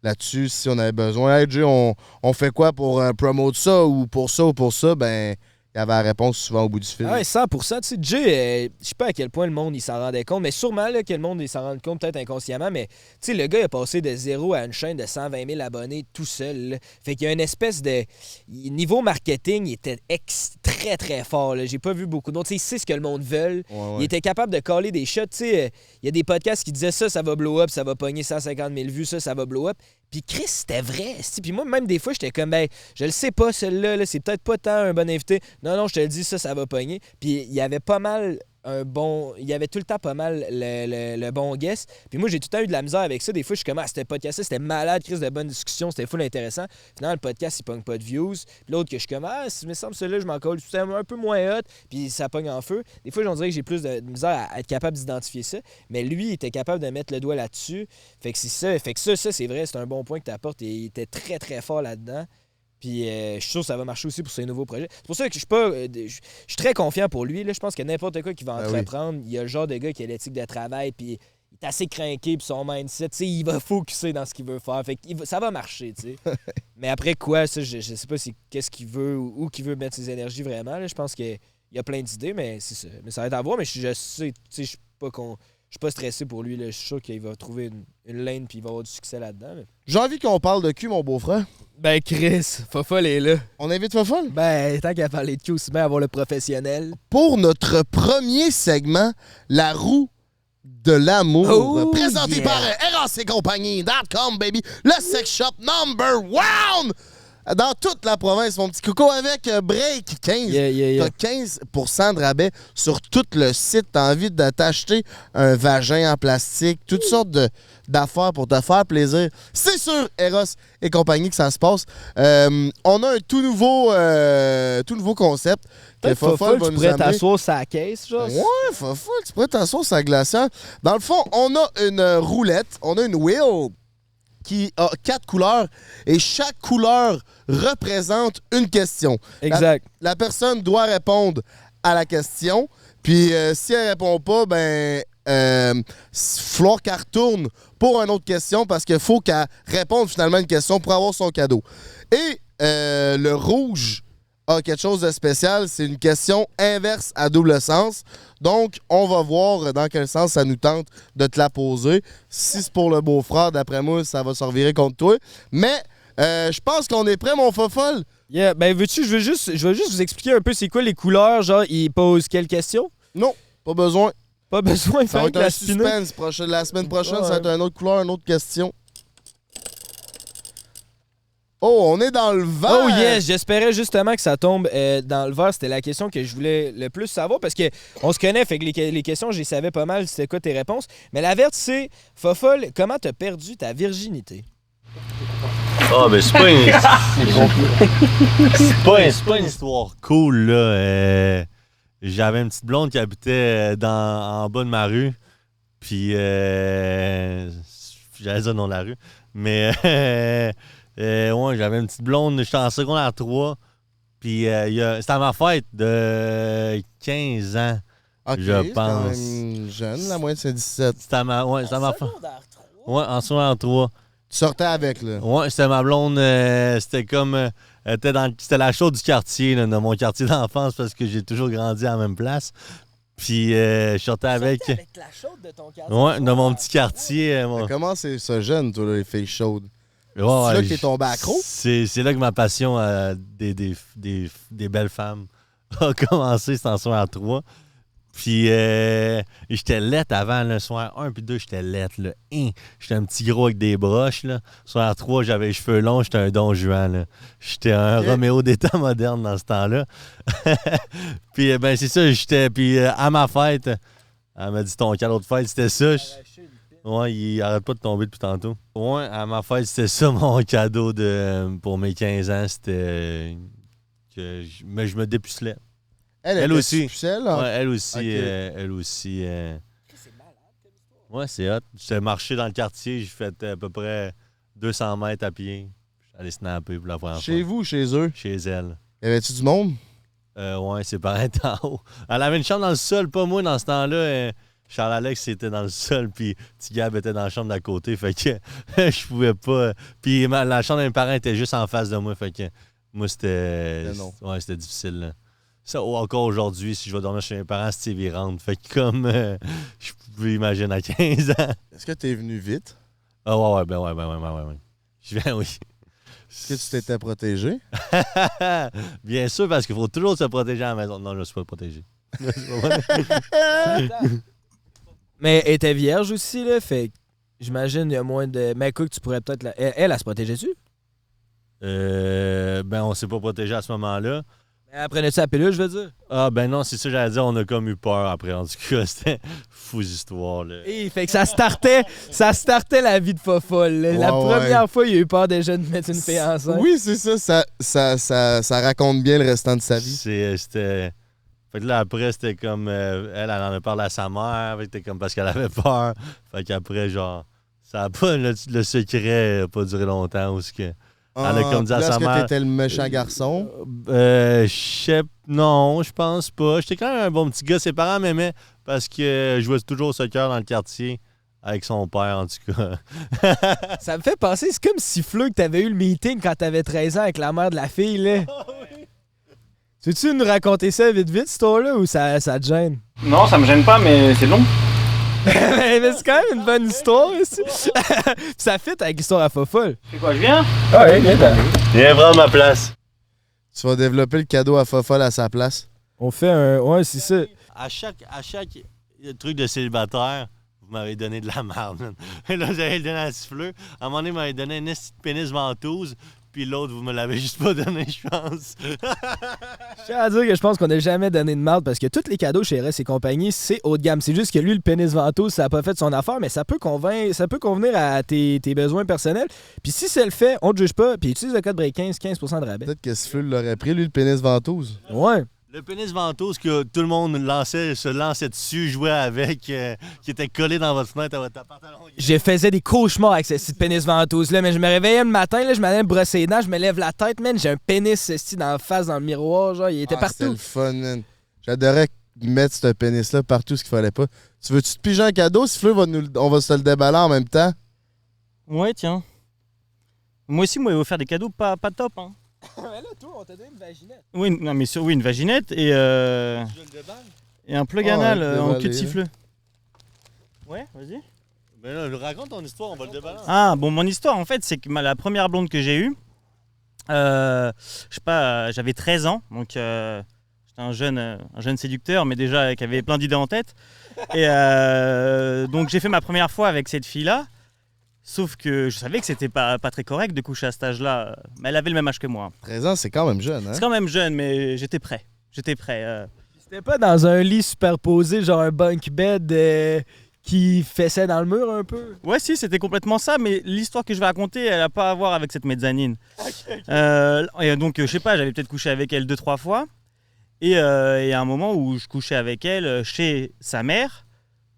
là-dessus, si on avait besoin... Hey, Jay, on fait quoi pour promouvoir ça ou pour ça, ben... Il y avait la réponse souvent au bout du film. Ah ouais, 100%. Tu sais, Jay, je sais pas à quel point le monde il s'en rendait compte, mais sûrement là, que le monde il s'en rend compte peut-être inconsciemment, mais tu sais, le gars il a passé de 0 à une chaîne de 120 000 abonnés tout seul. Là. Fait qu'il y a une espèce de... Niveau marketing, il était très, très fort. Là. J'ai pas vu beaucoup d'autres. Il sait ce que le monde veut. Ouais. Il était capable de caller des shots. Tu sais, il y a des podcasts qui disaient ça va blow up, ça va pogner 150 000 vues, ça va blow up. Puis Chris, c'était vrai. Puis moi, même des fois, j'étais comme, ben, je le sais pas, celui-là, là, c'est peut-être pas tant un bon invité. Non, je te le dis, ça va pogner. Puis il y avait pas mal il y avait tout le temps pas mal le bon guest. Puis moi, j'ai tout le temps eu de la misère avec ça. Des fois, je suis comme, c'était podcast, c'était malade, Chris, de bonnes discussions, c'était full intéressant. Finalement, le podcast, il pogne pas de views. Puis l'autre que je suis comme, il me semble celui-là, je m'en colle. C'était un peu moins hot, puis ça pogne en feu. Des fois, j'en dirais que j'ai plus de misère à être capable d'identifier ça. Mais lui, il était capable de mettre le doigt là-dessus. Fait que c'est ça. Fait que ça, c'est vrai, c'est un bon point que tu apportes. Et il était très, très fort là-dedans. Puis je suis sûr que ça va marcher aussi pour ses nouveaux projets. C'est pour ça que je suis très confiant pour lui. Là. Je pense que n'importe quoi qu'il va entreprendre, il y a le genre de gars qui a l'éthique de travail, puis il est assez craqué, puis son mindset, il va focusser dans ce qu'il veut faire. Fait que ça va marcher, tu sais. Mais après quoi, ça, je sais pas qu'est-ce qu'il veut ou où qu'il veut mettre ses énergies vraiment. Là. Je pense qu'il il y a plein d'idées, mais c'est ça. Mais ça va être à voir, mais je sais, tu sais, je suis pas stressé pour lui. Là. Je suis sûr qu'il va trouver une lane puis il va avoir du succès là-dedans. Mais... J'ai envie qu'on parle de cul, mon beau-frère. Ben, Chris, Fofol est là. On invite Fofol? Ben, tant qu'à parler de cul, aussi bien avoir le professionnel. Pour notre premier segment, la roue de l'amour, Oh, présenté yeah. par RACcompagnie.com, baby, le sex shop number one dans toute la province, mon petit coco, avec Break 15. Yeah. T'as 15% de rabais sur tout le site. T'as envie de t'acheter un vagin en plastique, toutes sortes d'affaires pour te faire plaisir. C'est sur Eros et compagnie que ça se passe. On a un tout nouveau concept. Que Fofol va tu nous pourrais amener. t'asseoir sa caisse, genre. Ouais, Fofol, tu pourrais t'asseoir sur la glacière. Dans le fond, on a une roulette, on a une wheel qui a 4 couleurs et chaque couleur représente une question. Exact. La personne doit répondre à la question, puis si elle répond pas, ben falloir qu'elle retourne pour une autre question parce qu'il faut qu'elle réponde finalement à une question pour avoir son cadeau. Et le rouge a quelque chose de spécial, c'est une question inverse à double sens. Donc, on va voir dans quel sens ça nous tente de te la poser. Si c'est pour le beau-frère, d'après moi, ça va se revirer contre toi. Mais je pense qu'on est prêt, mon Fofol. Yeah, ben veux-tu, je vais juste vous expliquer un peu c'est quoi les couleurs, genre, il pose quelle question? Non, pas besoin. Pas besoin de Ça faire va être la un spinner. suspense. La semaine prochaine, Ouais. ça va être une autre couleur, une autre question. Oh, on est dans le vert! Oh yes, j'espérais justement que ça tombe dans le vert. C'était la question que je voulais le plus savoir parce que on se connaît, fait que les questions, je les savais pas mal, c'était quoi tes réponses. Mais la verte, c'est Fofol, comment t'as perdu ta virginité? Ah, ben c'est pas une... c'est pas une histoire cool, là. J'avais une petite blonde qui habitait en bas de ma rue. Puis, j'allais dire non la rue. Mais, ouais, j'avais une petite blonde. J'étais en secondaire 3. Puis, c'était à ma fête de 15 ans. Ok, je c'est quand pense. même jeune, la moyenne c'est 17. C'était à ma fête. Ouais, en secondaire 3. Tu sortais avec, là. Ouais, c'était ma blonde. C'était comme. C'était la chaude du quartier, là, de mon quartier d'enfance, parce que j'ai toujours grandi à la même place. Puis je sortais avec. la chaude de ton quartier. Ouais, de mon petit quartier. Comment c'est ça jeune, toi, là, les filles chaudes? Ouais, C'est là que t'es tombé accro? C'est là que ma passion des belles femmes a commencé, c'était en soir 3. Puis j'étais laite avant, le soir 1 puis 2, j'étais laite. Là. J'étais un petit gros avec des broches. Là. Soir 3, j'avais les cheveux longs, j'étais un Don Juan. Là. J'étais un Roméo d'état moderne dans ce temps-là. Puis ben c'est ça, j'étais. Puis à ma fête, elle m'a dit ton cadeau de fête, c'était ça. Ouais, il arrête pas de tomber depuis tantôt. Ouais, à ma fête, c'était ça mon cadeau pour mes 15 ans. C'était mais je me dépucelais. Elle aussi. Pucelle, hein? Ouais, elle aussi. Ok. Elle aussi. Ouais, c'est hot. J'ai marché dans le quartier, j'ai fait à peu près 200 mètres à pied. J'allais snapper pour la première Chez fois. vous, chez eux? Chez elle. Y avait-tu du monde? Ouais, ses parents étaient en haut. Elle avait une chambre dans le sol, pas moi dans ce temps-là. Charles-Alex était dans le sol, puis petit Gab était dans la chambre d'à côté. Fait que je pouvais pas. Puis la chambre de mes parents était juste en face de moi. Fait que moi, c'était. non. Ouais, c'était difficile, là. Ça, encore aujourd'hui, si je vais dormir chez mes parents, Stevie rentre. Fait que comme je pouvais imaginer à 15 ans. Est-ce que t'es venu vite? Ah ouais. Je viens, oui. Est-ce que tu t'étais protégé? Bien sûr, parce qu'il faut toujours se protéger à la maison. Non, je ne suis pas protégé. Mais elle était vierge aussi, là, fait que j'imagine il y a moins de... Mais écoute, tu pourrais peut-être... Elle se protégeait-tu? Ben, on s'est pas protégé à ce moment-là. Elle prenait-tu la pilule, je veux dire? Ah, ben non, c'est ça, j'allais dire, on a comme eu peur après. En tout cas, c'était fou histoire, là. Et fait que ça startait la vie de Fofol. Là. La Ouais, première fois, il a eu peur déjà de mettre une fille enceinte. Oui, c'est ça. Ça raconte bien le restant de sa vie. C'était... Fait que là, après, c'était comme... elle en a parlé à sa mère, fait que c'était comme parce qu'elle avait peur. Fait qu'après, genre, ça a pas... Le secret n'a pas duré longtemps, où ce que... Elle a comme dit à sa Est-ce que mère... t'étais le méchant garçon? Non, je pense pas. J'étais quand même un bon petit gars. Ses parents m'aimaient parce que je jouais toujours au soccer dans le quartier avec son père, en tout cas. Ça me fait penser, c'est comme Siffleux que t'avais eu le meeting quand t'avais 13 ans avec la mère de la fille, là. Veux-tu nous raconter ça vite, cette histoire-là, ou ça te gêne? Non, ça me gêne pas, mais c'est long. mais c'est quand même une bonne histoire, ici. Ça fit avec l'histoire à Fofolle. C'est quoi, je viens? Ah oui, viens. Viens prendre ma place. Tu vas développer le cadeau à Fofolle à sa place. On fait un... Ouais, c'est ça. À chaque truc de célibataire, vous m'avez donné de la merde, man. Et là, j'avais donné un siffleux. À un moment donné, vous m'avez donné un esti de pénis ventouse. Puis l'autre, vous me l'avez juste pas donné, je pense. Je tiens à dire que je pense qu'on n'a jamais donné de marde parce que tous les cadeaux chez RS et compagnie, c'est haut de gamme. C'est juste que lui, le pénis ventouse, ça n'a pas fait son affaire, mais ça peut convenir à tes besoins personnels. Puis si ça le fait, on te juge pas. Puis utilise le code BREAK15, 15% de rabais. Peut-être que Siffleux l'aurait pris, lui, le pénis ventouse. Ouais. Le pénis ventouse que tout le monde se lançait dessus, jouait avec, qui était collé dans votre fenêtre à votre pantalon. Je faisais des cauchemars avec ce petit pénis ventouse-là, mais je me réveillais le matin, là, je m'allais me brosser les dents, je me lève la tête, man, j'ai un pénis dans la face, dans le miroir, genre, il était C'était partout. le fun, man. J'adorais mettre ce pénis-là partout ce qu'il fallait pas. Tu veux-tu te piger un cadeau? Siffleux, on va se le déballer en même temps. Ouais, tiens. Moi aussi, moi, il va faire des cadeaux pas top, hein. Mais là, toi, on t'a donné une vaginette. Oui, non, mais oui, une vaginette et un plug anal en queue de siffleux. Ouais, vas-y. Mais là, raconte ton histoire, on va le déballer. Ah, bon, mon histoire, en fait, c'est que la première blonde que j'ai eue, je sais pas, j'avais 13 ans, donc j'étais un jeune séducteur, mais déjà qui avait plein d'idées en tête. Et donc j'ai fait ma première fois avec cette fille-là, sauf que je savais que c'était pas très correct de coucher à cet âge-là, mais elle avait le même âge que moi. 13 ans, c'est quand même jeune, hein? C'est quand même jeune, mais j'étais prêt. C'était pas dans un lit superposé, genre un bunk bed qui fessait dans le mur un peu? Ouais, si, c'était complètement ça, mais l'histoire que je vais raconter, elle a pas à voir avec cette mezzanine. Et donc, je sais pas, j'avais peut-être couché avec elle 2-3 fois. Et à un moment où je couchais avec elle chez sa mère,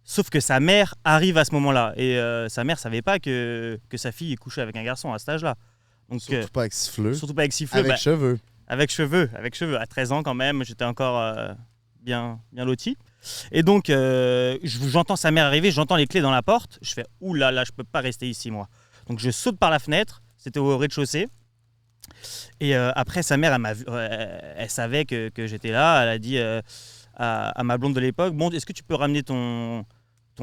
sauf que sa mère arrive à ce moment-là. Et sa mère savait pas que sa fille couchait avec un garçon à cet âge-là. Donc, Surtout pas avec Siffleux. surtout pas avec siffleux. Avec cheveux. Avec cheveux. À 13 ans quand même, j'étais encore bien loti. Et donc, j'entends sa mère arriver, j'entends les clés dans la porte. Je fais, ouh là là, je peux pas rester ici, moi. Donc, je saute par la fenêtre. C'était au rez-de-chaussée. Et après, sa mère, elle m'a vu, elle savait que j'étais là. Elle a dit à ma blonde de l'époque, bon, est-ce que tu peux ramener ton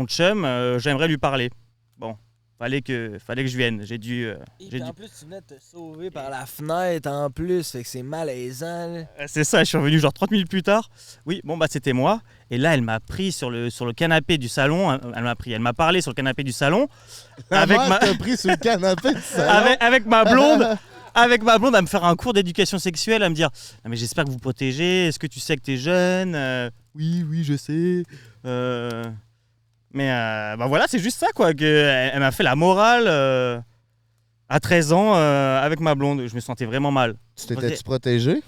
chum? J'aimerais lui parler. Bon, fallait que je vienne. En plus, tu venais de te sauver par la fenêtre en plus, fait que c'est malaisant. Là. C'est ça, je suis revenu genre 30 minutes plus tard. Oui, bon, bah c'était moi. Et là, elle m'a pris sur le canapé du salon. Elle m'a parlé sur le canapé du salon. T'as pris sur le canapé du salon. avec ma blonde. Avec ma blonde, à me faire un cours d'éducation sexuelle, à me dire non, mais j'espère que vous protégez. Est-ce que tu sais que t'es jeune? Oui, je sais. Mais bah voilà, c'est juste ça, quoi. Elle m'a fait la morale à 13 ans avec ma blonde. Je me sentais vraiment mal. Tu t'étais-tu protégé?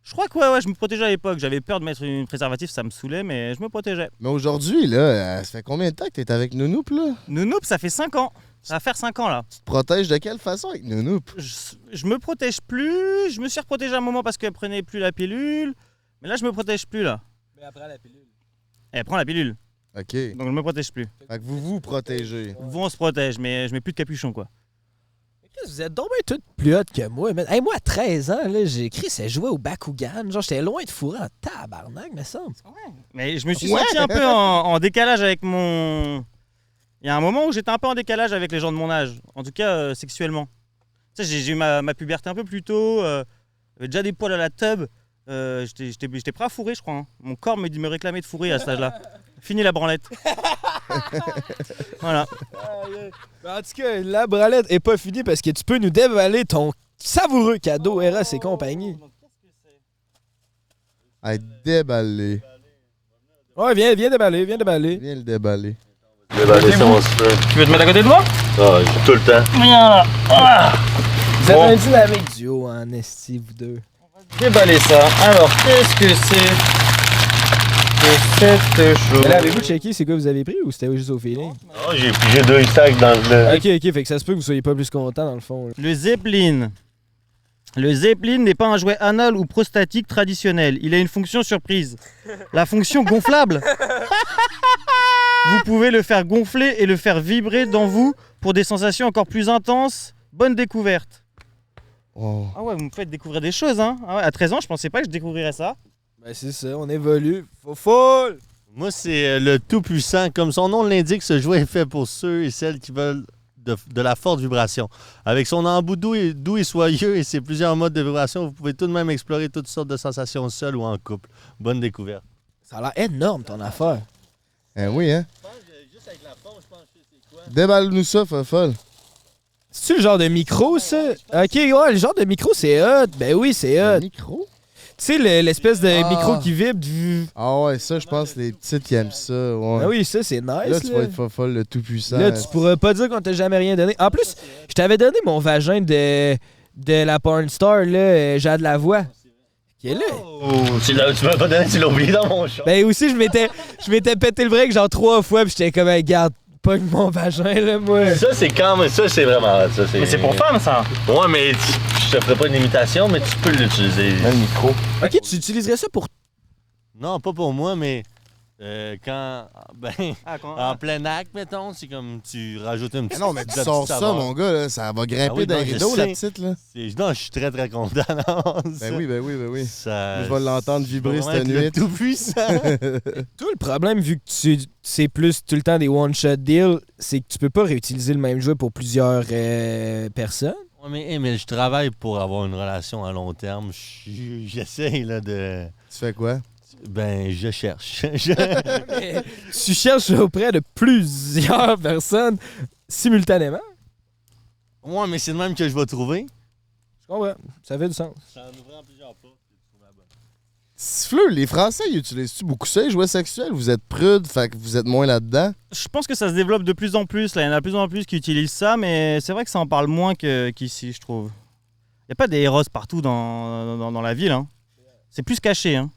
Je crois que ouais, je me protégeais à l'époque. J'avais peur de mettre une préservatif, ça me saoulait, mais je me protégeais. Mais aujourd'hui, là, ça fait combien de temps que t'es avec Nounou, là? Nounou, ça fait 5 ans. Ça va faire 5 ans, là. Tu te protèges de quelle façon avec Nounou? Je me protège plus. Je me suis reprotégé un moment parce qu'elle prenait plus la pilule. Mais là, je me protège plus, là. Mais après la pilule. Elle prend la pilule. OK. Donc, je me protège plus. Fait que vous protégez. On se protège, mais je mets plus de capuchon, quoi. Vous êtes donc bien toutes plus hot que moi. Man. Hey, moi, à 13 ans, là, j'ai écrit, c'est jouer au Bakugan. Genre, j'étais loin de fourrer en tabarnak, me semble. Mais je me suis senti un peu en décalage avec mon... Il y a un moment où j'étais un peu en décalage avec les gens de mon âge. En tout cas, sexuellement. Tu sais, j'ai eu ma puberté un peu plus tôt. J'avais déjà des poils à la tub. J'étais prêt à fourrer, je crois. Hein. Mon corps me réclamait de fourrer à cet âge-là. Fini la branlette. Voilà. En tout cas, la branlette est pas finie parce que tu peux nous déballer ton savoureux cadeau RS et compagnie. Hey, déballer. Ouais, viens déballer. Viens le déballer. Déballer son siffleux. Tu veux te mettre à côté de moi? Ah, tout le temps. Viens là. Ah. Vous êtes un dynamique duo en esti, vous deux. Déballer ça. Alors, qu'est-ce que c'est que cette chose? Mais là, avez-vous checké c'est quoi vous avez pris ou c'était juste au feeling? Oh, j'ai pigé 2 sacs dans le... Ok, fait que ça se peut que vous soyez pas plus content dans le fond. Là. Le Zeppelin. Le Zeppelin n'est pas un jouet anal ou prostatique traditionnel. Il a une fonction surprise. La fonction gonflable. Vous pouvez le faire gonfler et le faire vibrer dans vous pour des sensations encore plus intenses. Bonne découverte. Oh. Ah ouais, vous me faites découvrir des choses, hein. Ah ouais, à 13 ans, je pensais pas que je découvrirais ça. Ben c'est ça, on évolue. Faut. Moi, c'est le Tout-Puissant. Comme son nom l'indique, ce jouet est fait pour ceux et celles qui veulent de la forte vibration. Avec son embout doux et soyeux et ses plusieurs modes de vibration, vous pouvez tout de même explorer toutes sortes de sensations seul ou en couple. Bonne découverte. Ça a l'air énorme ton affaire. Eh oui, hein? Déballe-nous ça, fofolle. C'est-tu le genre de micro, ça? Ok, ouais, le genre de micro, c'est hot. Ben oui, c'est Un hot. micro? Tu sais, l'espèce de Ah. micro qui vibre. Ah ouais, ça, je pense les petites qui aiment ça. Ouais. Ah oui, ça, c'est nice. Là, tu vas être fofolle, le tout-puissant. Là, tu pourras pas dire qu'on t'a jamais rien donné. En plus, je t'avais donné mon vagin de la porn star, là, Jade Lavoie. Qui est là. Oh, tu m'as pas donné, tu l'as oublié dans mon chat. Ben aussi, je m'étais pété le break genre 3 fois, puis j'étais comme, hey, garde, pogne mon vagin, là, moi. Ça, c'est quand même. Ça, c'est vraiment. Ça, Mais c'est pour femmes, ça. Ouais, mais je te ferai pas une imitation, mais tu peux l'utiliser. Le micro. Ok, tu utiliserais ça pour. Non, pas pour moi, mais quand. Ben, Ah, quand... en plein acte, mettons, c'est comme tu rajoutes un petit. Mais non, mais tu de sors petit ça, saveur. mon gars, là, ça va grimper Ah oui, dans non, les je rideaux, la sais. petite, là. Non, je suis très, très content. Non, Ben oui, ben oui, ben oui. Ça, Je vais l'entendre vibrer vraiment cette être le nuit. Tout-puissant. Toi, le problème, vu que c'est plus tout le temps des one-shot deals, c'est que tu peux pas réutiliser le même jouet pour plusieurs personnes. Ouais, mais je travaille pour avoir une relation à long terme. J'essaye, là, de. Tu fais quoi? Ben, je cherche. Mais tu cherches auprès de plusieurs personnes simultanément. Ouais, mais c'est le même que je vais trouver. Je comprends. Ça fait du sens. Ça en ouvrant plusieurs portes. Siffleux, les Français, ils utilisent-tu beaucoup ça, les jouets sexuels? Vous êtes prudes, fait que vous êtes moins là-dedans? Je pense que ça se développe de plus en plus. Là. Il y en a de plus en plus qui utilisent ça, mais c'est vrai que ça en parle moins qu'ici, je trouve. Il n'y a pas des héros partout dans la ville. Hein. C'est plus caché. Hein.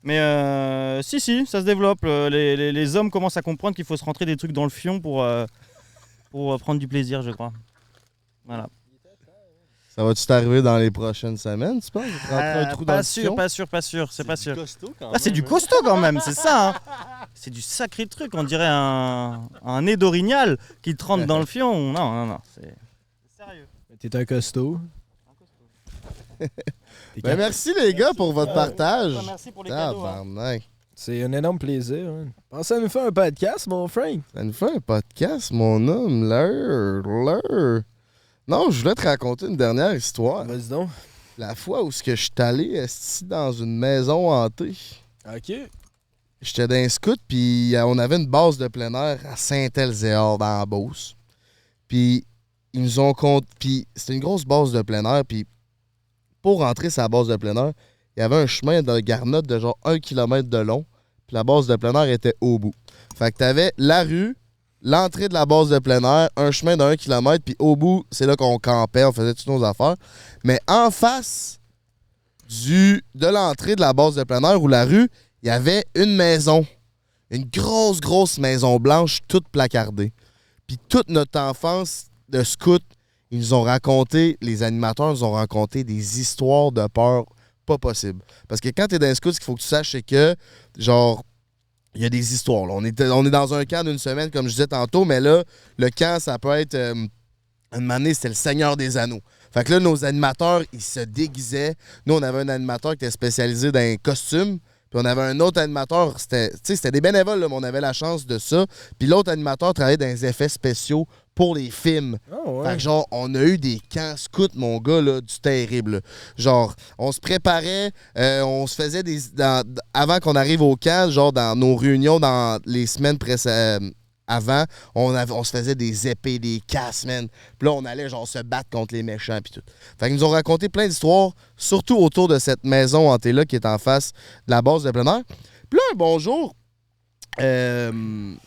Mais si, ça se développe. Les hommes commencent à comprendre qu'il faut se rentrer des trucs dans le fion pour prendre du plaisir, je crois. Voilà. Ça va-tu t'arriver dans les prochaines semaines, tu penses? Rentrer un trou dans Pas le sûr, fion? pas sûr. C'est pas sûr. Costaud, quand Ah, c'est du costaud quand même, c'est ça. Hein. C'est du sacré truc. On dirait un nez d'orignal qui te rentre dans le fion. Non. C'est sérieux. T'es un costaud. Ben merci les gars pour votre partage. Merci pour les cadeaux. Hein. Tabarnak. C'est un énorme plaisir. Hein. Pensez à nous faire un podcast, mon Frank. Ça nous fait un podcast, mon homme. L'heure. Non, je voulais te raconter une dernière histoire. Vas-y donc. La fois où je suis allé esti, dans une maison hantée. OK. J'étais dans un scout, puis on avait une base de plein air à Saint-Elzéar, dans la Beauce. Puis ils nous ont compté. Puis c'était une grosse base de plein air, puis pour rentrer sur la base de plein air, il y avait un chemin de garnotte de genre 1 km de long, puis la base de plein air était au bout. Fait que t'avais la rue, l'entrée de la base de plein air, un chemin de 1 km, puis au bout, c'est là qu'on campait, on faisait toutes nos affaires. Mais en face de l'entrée de la base de plein air ou la rue, il y avait une maison. Une grosse maison blanche, toute placardée. Puis toute notre enfance de scout, ils nous ont raconté, les animateurs nous ont raconté des histoires de peur pas possibles. Parce que quand t'es dans un scout, ce qu'il faut que tu saches, c'est que, genre, il y a des histoires. Là. On est dans un camp d'une semaine, comme je disais tantôt, mais là, le camp, ça peut être... une année, c'était le Seigneur des Anneaux. Fait que là, nos animateurs, ils se déguisaient. Nous, on avait un animateur qui était spécialisé dans un costume. Puis on avait un autre animateur, c'était des bénévoles, là, mais on avait la chance de ça. Puis l'autre animateur travaillait dans les effets spéciaux pour les films. Oh, ouais. Fait que genre, on a eu des camps scouts, mon gars, là, du terrible. Là. Genre, on se préparait, on se faisait avant qu'on arrive au camp, genre dans nos réunions dans les semaines avant, on se faisait des épées, des casses, man. Puis là, on allait genre se battre contre les méchants puis tout. Fait qu'ils nous ont raconté plein d'histoires, surtout autour de cette maison hantée-là qui est en face de la base de plein air. Puis là, un bonjour, il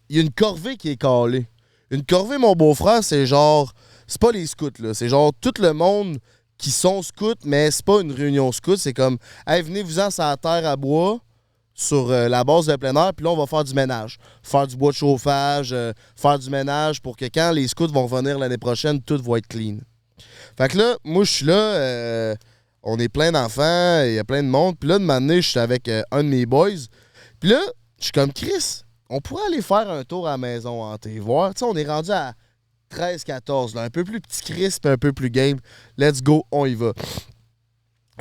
y a une corvée qui est calée. Une corvée, mon beau-frère, c'est genre... C'est pas les scouts, là. C'est genre tout le monde qui sont scouts, mais c'est pas une réunion scout. C'est comme, hey, venez-vous-en sur la terre à bois, sur la base de plein air, puis là, on va faire du ménage. Faire du bois de chauffage, faire du ménage pour que quand les scouts vont revenir l'année prochaine, tout va être clean. Fait que là, moi, je suis là, on est plein d'enfants, il y a plein de monde. Puis là, de m'amener, je suis avec un de mes boys. Puis là, je suis comme, Chris, on pourrait aller faire un tour à la maison hantée, voir. Tu sais, on est rendu à 13-14, là, un peu plus petit crisp, un peu plus game. Let's go, on y va.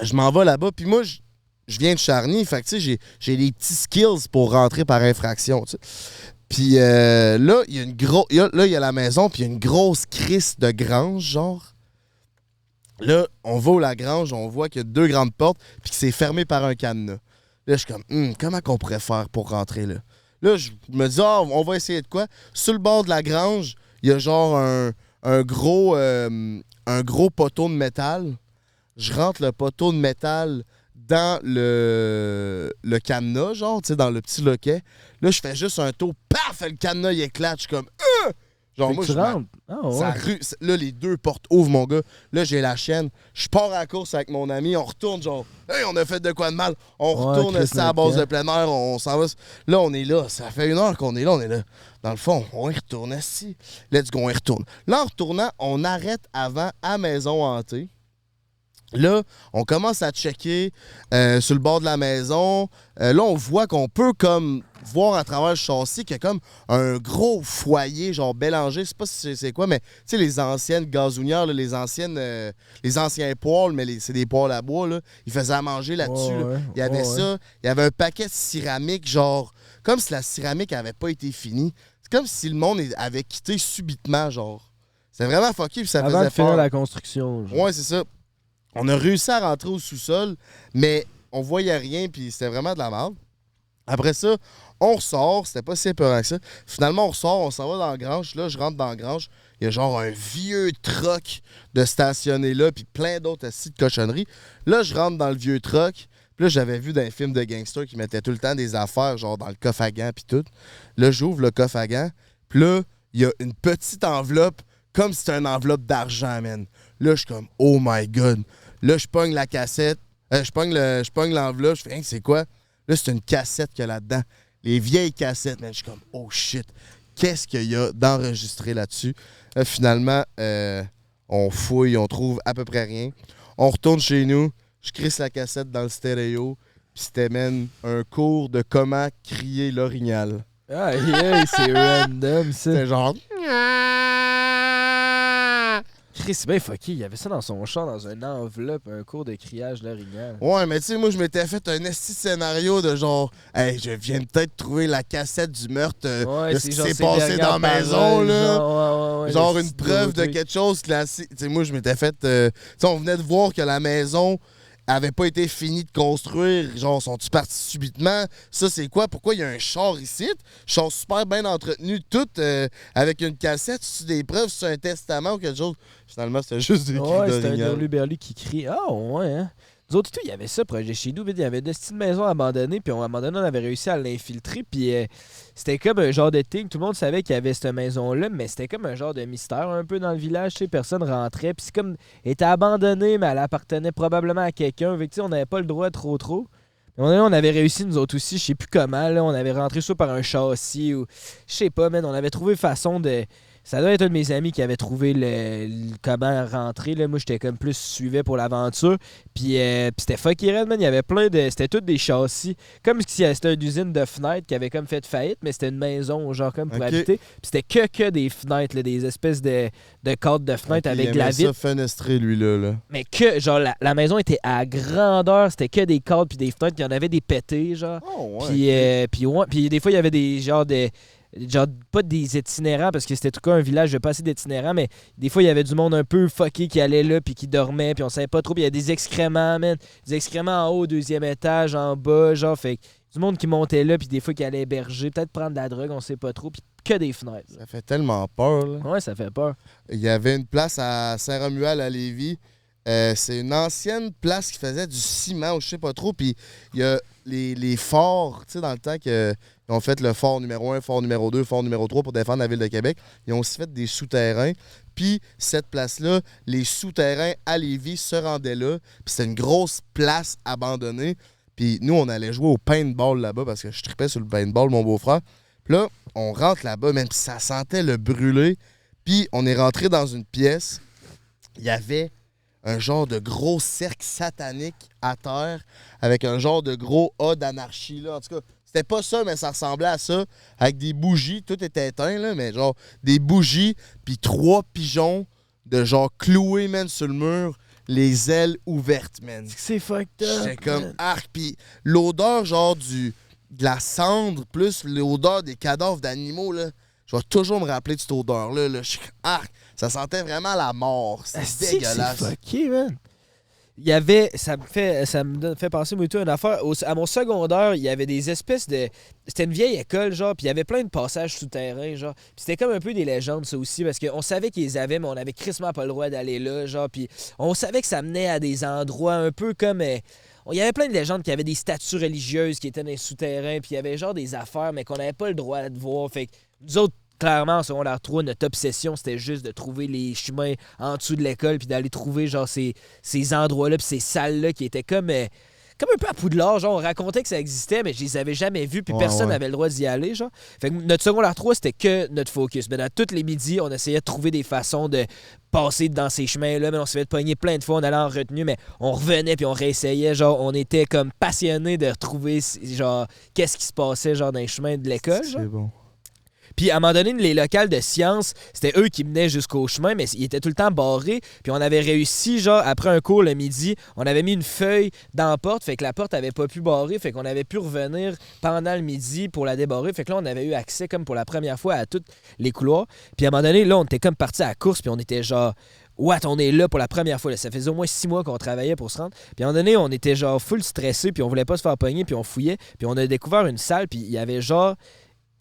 Je m'en vais là-bas, puis moi, je viens de Charny, fait que tu sais, j'ai des petits skills pour rentrer par infraction, tu sais. Puis là, il y a il y a la maison, puis il y a une grosse crisse de grange, genre. Là, on va au Lagrange, on voit qu'il y a 2 grandes portes, puis que c'est fermé par un cadenas. Là, je suis comme, comment qu'on pourrait faire pour rentrer là? Là, je me dis, on va essayer de quoi? Sur le bord de la grange, il y a genre un gros poteau de métal. Je rentre le poteau de métal dans le cadenas, genre, tu sais, dans le petit loquet. Là, je fais juste un tour, paf, le cadenas, il éclate. Je suis comme, genre, moi, tu rentres. Là, les 2 portes ouvrent, mon gars. Là, j'ai la chienne. Je pars à la course avec mon ami. On retourne, genre, hey, on a fait de quoi de mal. On retourne à la base de plein air. On s'en va. Là, on est là. Ça fait 1 heure qu'on est là. On est là. Dans le fond, on y retourne. Si. Let's go, on y retourne. Là, en retournant, on arrête avant à Maison Hantée. Là, on commence à checker sur le bord de la maison. Là, on voit qu'on peut comme voir à travers le châssis qu'il y a comme un gros foyer, genre Bélanger. Je sais pas si c'est quoi, mais tu sais, les anciennes gazouinières, là, les anciens poêles, mais c'est des poêles à bois, là. Ils faisaient à manger là-dessus. Là. Il y avait ça. Il y avait un paquet de céramique, genre, comme si la céramique avait pas été finie. C'est comme si le monde avait quitté subitement, genre. C'est vraiment fucké, puis ça Avant faisait de finir peur. la construction. Genre. Ouais, c'est ça. On a réussi à rentrer au sous-sol, mais on voyait rien, puis c'était vraiment de la merde. Après ça, on ressort, c'était pas si épeurant que ça. Finalement, on ressort, on s'en va dans la grange. Là, je rentre dans la grange. Il y a genre un vieux truck de stationné là, puis plein d'autres assis de cochonneries. Là, je rentre dans le vieux truck. Puis là, j'avais vu dans les films de gangsters qui mettaient tout le temps des affaires, genre dans le coffre à gants, puis tout. Là, j'ouvre le coffre à gants. Puis là, il y a une petite enveloppe, comme si c'était une enveloppe d'argent, man. Là, je suis comme, oh my God. Là, je pogne la cassette. Je pogne l'enveloppe. Je fais, c'est quoi? Là, c'est une cassette qu'il y a là-dedans. Les vieilles cassettes, man. Je suis comme, oh shit. Qu'est-ce qu'il y a d'enregistré là-dessus? Finalement, on fouille, on trouve à peu près rien. On retourne chez nous. Je crisse la cassette dans le stéréo. Puis c'était, man, un cours de comment crier l'orignal. Ah, yeah, c'est random, ça. C'est genre... Chris, c'est bien fucké. Il y avait ça dans son char, dans une enveloppe, un cours de criage l'orignal. Ouais, mais tu sais, moi, je m'étais fait un esti scénario de genre, hey, je viens peut-être trouver la cassette du meurtre de ce qui s'est passé dans la maison, là. Genre une preuve de quelque chose classique. Tu sais, moi, je m'étais fait. Tu sais, on venait de voir que la maison avait pas été finie de construire. Genre, sont-ils partis subitement? Ça, c'est quoi? Pourquoi il y a un char ici? Char super bien entretenu, tout avec une cassette. C'est des preuves, c'est un testament ou quelque chose? Finalement, c'était juste des cris c'était un d'orignal. hurluberlu qui crie. Ah, ouais, hein? Nous autres, il y avait ça proche de chez nous. Il y avait une petite maison abandonnée. Puis à un moment donné, on avait réussi à l'infiltrer. Puis c'était comme un genre de thing. Tout le monde savait qu'il y avait cette maison-là. Mais c'était comme un genre de mystère un peu dans le village. Tu sais, personne rentrait. Puis c'est comme. Elle était abandonnée, mais elle appartenait probablement à quelqu'un. Fait que, tu sais, on n'avait pas le droit trop. À un moment donné, on avait réussi, nous autres aussi. Je sais plus comment. Là, on avait rentré ça par un châssis. Ou je sais pas, man. On avait trouvé façon de. Ça doit être un de mes amis qui avait trouvé comment rentrer. Là. Moi, j'étais comme plus suivais pour l'aventure. Puis c'était fucky red, man. Il y avait plein de... C'était tous des châssis. Comme si c'était une usine de fenêtres qui avait comme fait faillite, mais c'était une maison, genre comme pour habiter. Puis c'était que des fenêtres, là, des espèces de cadres de fenêtres avec de la vitre. Il aimait ça fenestré, lui, là. Mais que, genre, la maison était à grandeur. C'était que des cadres puis des fenêtres. Puis il y en avait des pétés, genre. Oh, ouais. Puis des fois, il y avait des genres de... Genre, pas des itinérants, parce que c'était tout cas un village de pas assez d'itinérants, mais des fois, il y avait du monde un peu fucké qui allait là, puis qui dormait, puis on savait pas trop. Puis il y a des excréments, man. Des excréments en haut, au 2e étage, en bas, genre, fait du monde qui montait là, puis des fois qui allait héberger, peut-être prendre de la drogue, on sait pas trop, puis que des fenêtres. Ça fait tellement peur, là. Ouais, ça fait peur. Il y avait une place à Saint-Romuald, à Lévis. C'est une ancienne place qui faisait du ciment, ou je sais pas trop, puis il y a les forts, tu sais, dans le temps qu'ils ont fait le fort numéro 1, fort numéro 2, fort numéro 3 pour défendre la ville de Québec. Ils ont aussi fait des souterrains. Puis cette place-là, les souterrains à Lévis se rendaient là. Puis c'était une grosse place abandonnée. Puis nous, on allait jouer au paintball là-bas parce que je tripais sur le paintball, mon beau-frère. Puis là, on rentre là-bas, même si ça sentait le brûler. Puis on est rentré dans une pièce. Il y avait un genre de gros cercle satanique à terre avec un genre de gros A d'anarchie, là. En tout cas, C'était pas ça, mais ça ressemblait à ça, avec des bougies, tout était éteint, là, mais genre des bougies, puis 3 pigeons de genre cloués, man, sur le mur, les ailes ouvertes, man. C'est fucked up. J'étais comme arc, puis l'odeur genre de la cendre, plus l'odeur des cadavres d'animaux, là, je vais toujours me rappeler de cette odeur-là, là. Arc, ça sentait vraiment la mort, c'est dégueulasse. C'est fucké, man. Il y avait, ça me fait penser moi, tout, une affaire. À mon secondaire, il y avait des espèces de. C'était une vieille école, genre, puis il y avait plein de passages souterrains, genre. Puis c'était comme un peu des légendes, ça aussi, parce qu'on savait qu'ils les avaient, mais on avait crissement pas le droit d'aller là, genre. Puis on savait que ça menait à des endroits un peu comme. Il y avait plein de légendes qui avaient des statues religieuses qui étaient dans les souterrains, puis il y avait genre des affaires, mais qu'on n'avait pas le droit de voir. Fait que nous autres, clairement, en secondaire 3, notre obsession, c'était juste de trouver les chemins en dessous de l'école puis d'aller trouver genre ces endroits-là puis ces salles-là qui étaient comme un peu à Poudlard. Genre, on racontait que ça existait, mais je les avais jamais vus puis personne n'avait le droit d'y aller, genre. Fait que notre secondaire 3, c'était que notre focus. Mais dans tous les midis, on essayait de trouver des façons de passer dans ces chemins-là, mais on s'est fait pogner plein de fois, on allait en retenue, mais on revenait puis on réessayait. Genre, on était comme passionnés de retrouver, genre, qu'est-ce qui se passait, genre, dans les chemins de l'école, genre. C'est bon. Puis à un moment donné, les locales de sciences, c'était eux qui menaient jusqu'au chemin, mais ils étaient tout le temps barrés. Puis on avait réussi, genre, après un cours le midi, on avait mis une feuille dans la porte, fait que la porte avait pas pu barrer, fait qu'on avait pu revenir pendant le midi pour la débarrer. Fait que là, on avait eu accès, comme pour la première fois, à tous les couloirs. Puis à un moment donné, là, on était comme partis à la course, puis on était genre... What, on est là pour la première fois. Là. Ça faisait au moins 6 mois qu'on travaillait pour se rendre. Puis à un moment donné, on était genre full stressé, puis on voulait pas se faire pogner, puis on fouillait. Puis on a découvert une salle, puis il y avait genre...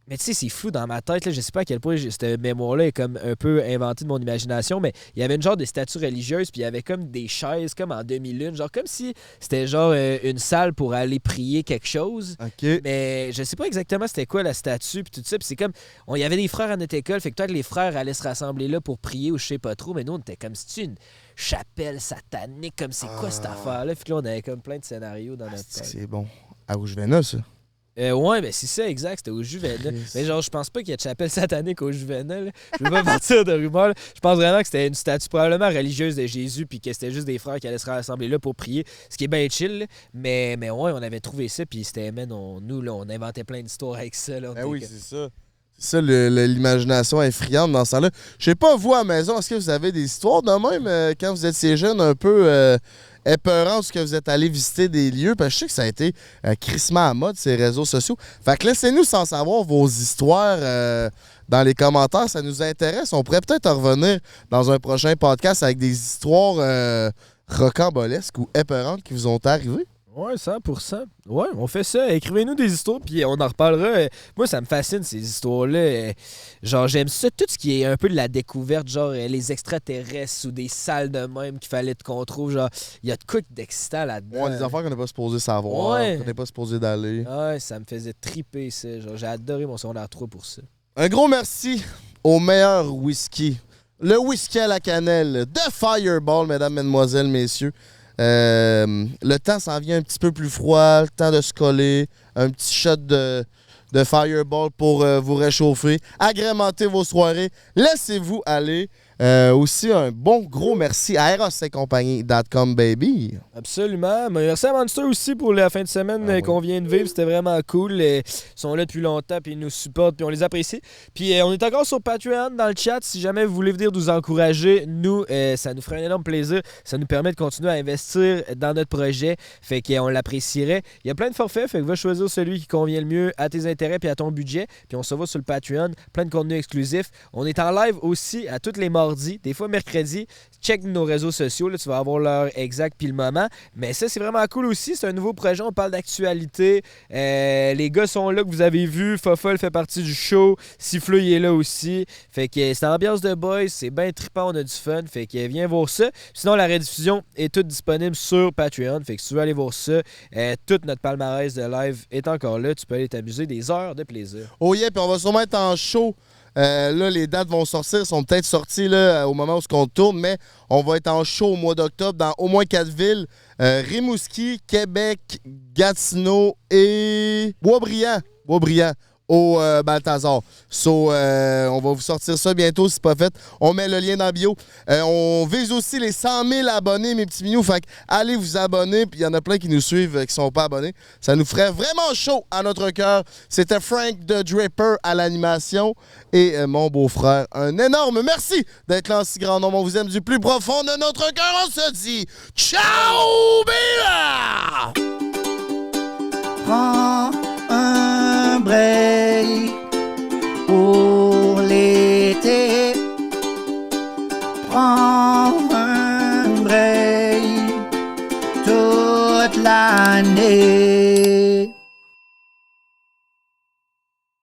Mais tu sais, c'est flou dans ma tête. Là. Je sais pas à quel point cette mémoire-là est comme un peu inventée de mon imagination, mais il y avait une genre de statue religieuse, puis il y avait comme des chaises, comme en demi-lune, genre comme si c'était genre une salle pour aller prier quelque chose. OK. Mais je sais pas exactement c'était quoi la statue, puis tout ça. Puis c'est comme, il y avait des frères à notre école, fait que peut-être les frères allaient se rassembler là pour prier ou je sais pas trop, mais nous, on était comme si c'était une chapelle satanique, comme c'est quoi cette affaire-là. Puis là, on avait comme plein de scénarios dans notre tête. C'est bon. À Rougevena, ça. Ouais, ben c'est ça, exact, c'était au Juvena. Mais genre, je pense pas qu'il y ait de chapelle satanique au Juvena. Là. Je veux pas partir de rumeurs. Là. Je pense vraiment que c'était une statue probablement religieuse de Jésus, puis que c'était juste des frères qui allaient se rassembler là pour prier, ce qui est bien chill. Là. Mais ouais, on avait trouvé ça, puis c'était, nous, là, on inventait plein d'histoires avec ça. Là, Ben oui, c'est ça. C'est ça, l'imagination est friande dans ce temps-là. Je sais pas, vous, à la maison, est-ce que vous avez des histoires de même quand vous étiez jeune, un peu épeurant, est-ce que vous êtes allé visiter des lieux? Parce que je sais que ça a été crissement à mode, ces réseaux sociaux. Fait que laissez-nous sans savoir vos histoires dans les commentaires, ça nous intéresse. On pourrait peut-être revenir dans un prochain podcast avec des histoires rocambolesques ou épeurantes qui vous ont arrivé. Ouais, 100%. Ouais, on fait ça. Écrivez-nous des histoires, puis on en reparlera. Moi, ça me fascine, ces histoires-là. Genre, j'aime ça. Tout ce qui est un peu de la découverte, genre les extraterrestres ou des salles de même qu'il fallait qu'on trouve. Genre, il y a de quoi d'excitant là-dedans. Ouais, des affaires qu'on n'est pas supposé savoir, qu'on n'est pas supposé d'aller. Ouais, ça me faisait triper, ça. Genre, j'ai adoré mon secondaire 3 pour ça. Un gros merci au meilleur whisky. Le whisky à la cannelle de Fireball, mesdames, mesdemoiselles, messieurs. Le temps s'en vient un petit peu plus froid, le temps de se coller, un petit shot de Fireball pour vous réchauffer, agrémenter vos soirées, laissez-vous aller. Aussi, un bon gros merci à erosetcompagnie.com, baby. Absolument. Mais merci à Monster aussi pour la fin de semaine qu'on vient de vivre. C'était vraiment cool. Ils sont là depuis longtemps, puis ils nous supportent, puis on les apprécie. Puis on est encore sur Patreon dans le chat. Si jamais vous voulez venir nous encourager, nous, ça nous ferait un énorme plaisir. Ça nous permet de continuer à investir dans notre projet. Fait qu'on l'apprécierait. Il y a plein de forfaits. Fait que va choisir celui qui convient le mieux à tes intérêts puis à ton budget. Puis on se voit sur le Patreon. Plein de contenu exclusif. On est en live aussi à tous les mardis, des fois mercredi. Check nos réseaux sociaux, là, tu vas avoir l'heure exacte puis le moment. Mais ça, c'est vraiment cool aussi. C'est un nouveau projet, on parle d'actualité. Les gars sont là que vous avez vu. Fofol fait partie du show. Siffleux, il est là aussi. Fait que c'est ambiance de boys, c'est bien trippant, on a du fun. Fait que viens voir ça. Sinon, la rediffusion est toute disponible sur Patreon. Fait que si tu veux aller voir ça, toute notre palmarès de live est encore là. Tu peux aller t'amuser des heures de plaisir. Oh yeah, puis on va sûrement être en show. Là, les dates vont sortir, sont peut-être sorties là, au moment où on tourne, mais on va être en show au mois d'octobre dans au moins 4 villes. Rimouski, Québec, Gatineau et Boisbriand. au Balthazar. So, on va vous sortir ça bientôt, si c'est pas fait. On met le lien dans la bio. On vise aussi les 100 000 abonnés, mes petits mignons. Fait que allez vous abonner. Puis il y en a plein qui nous suivent qui sont pas abonnés. Ça nous ferait vraiment chaud à notre cœur. C'était Frank the Draper à l'animation et mon beau-frère. Un énorme merci d'être là en si grand nombre. On vous aime du plus profond de notre cœur. On se dit ciao, Bella! Prends un break pour l'été. Prends un break toute l'année.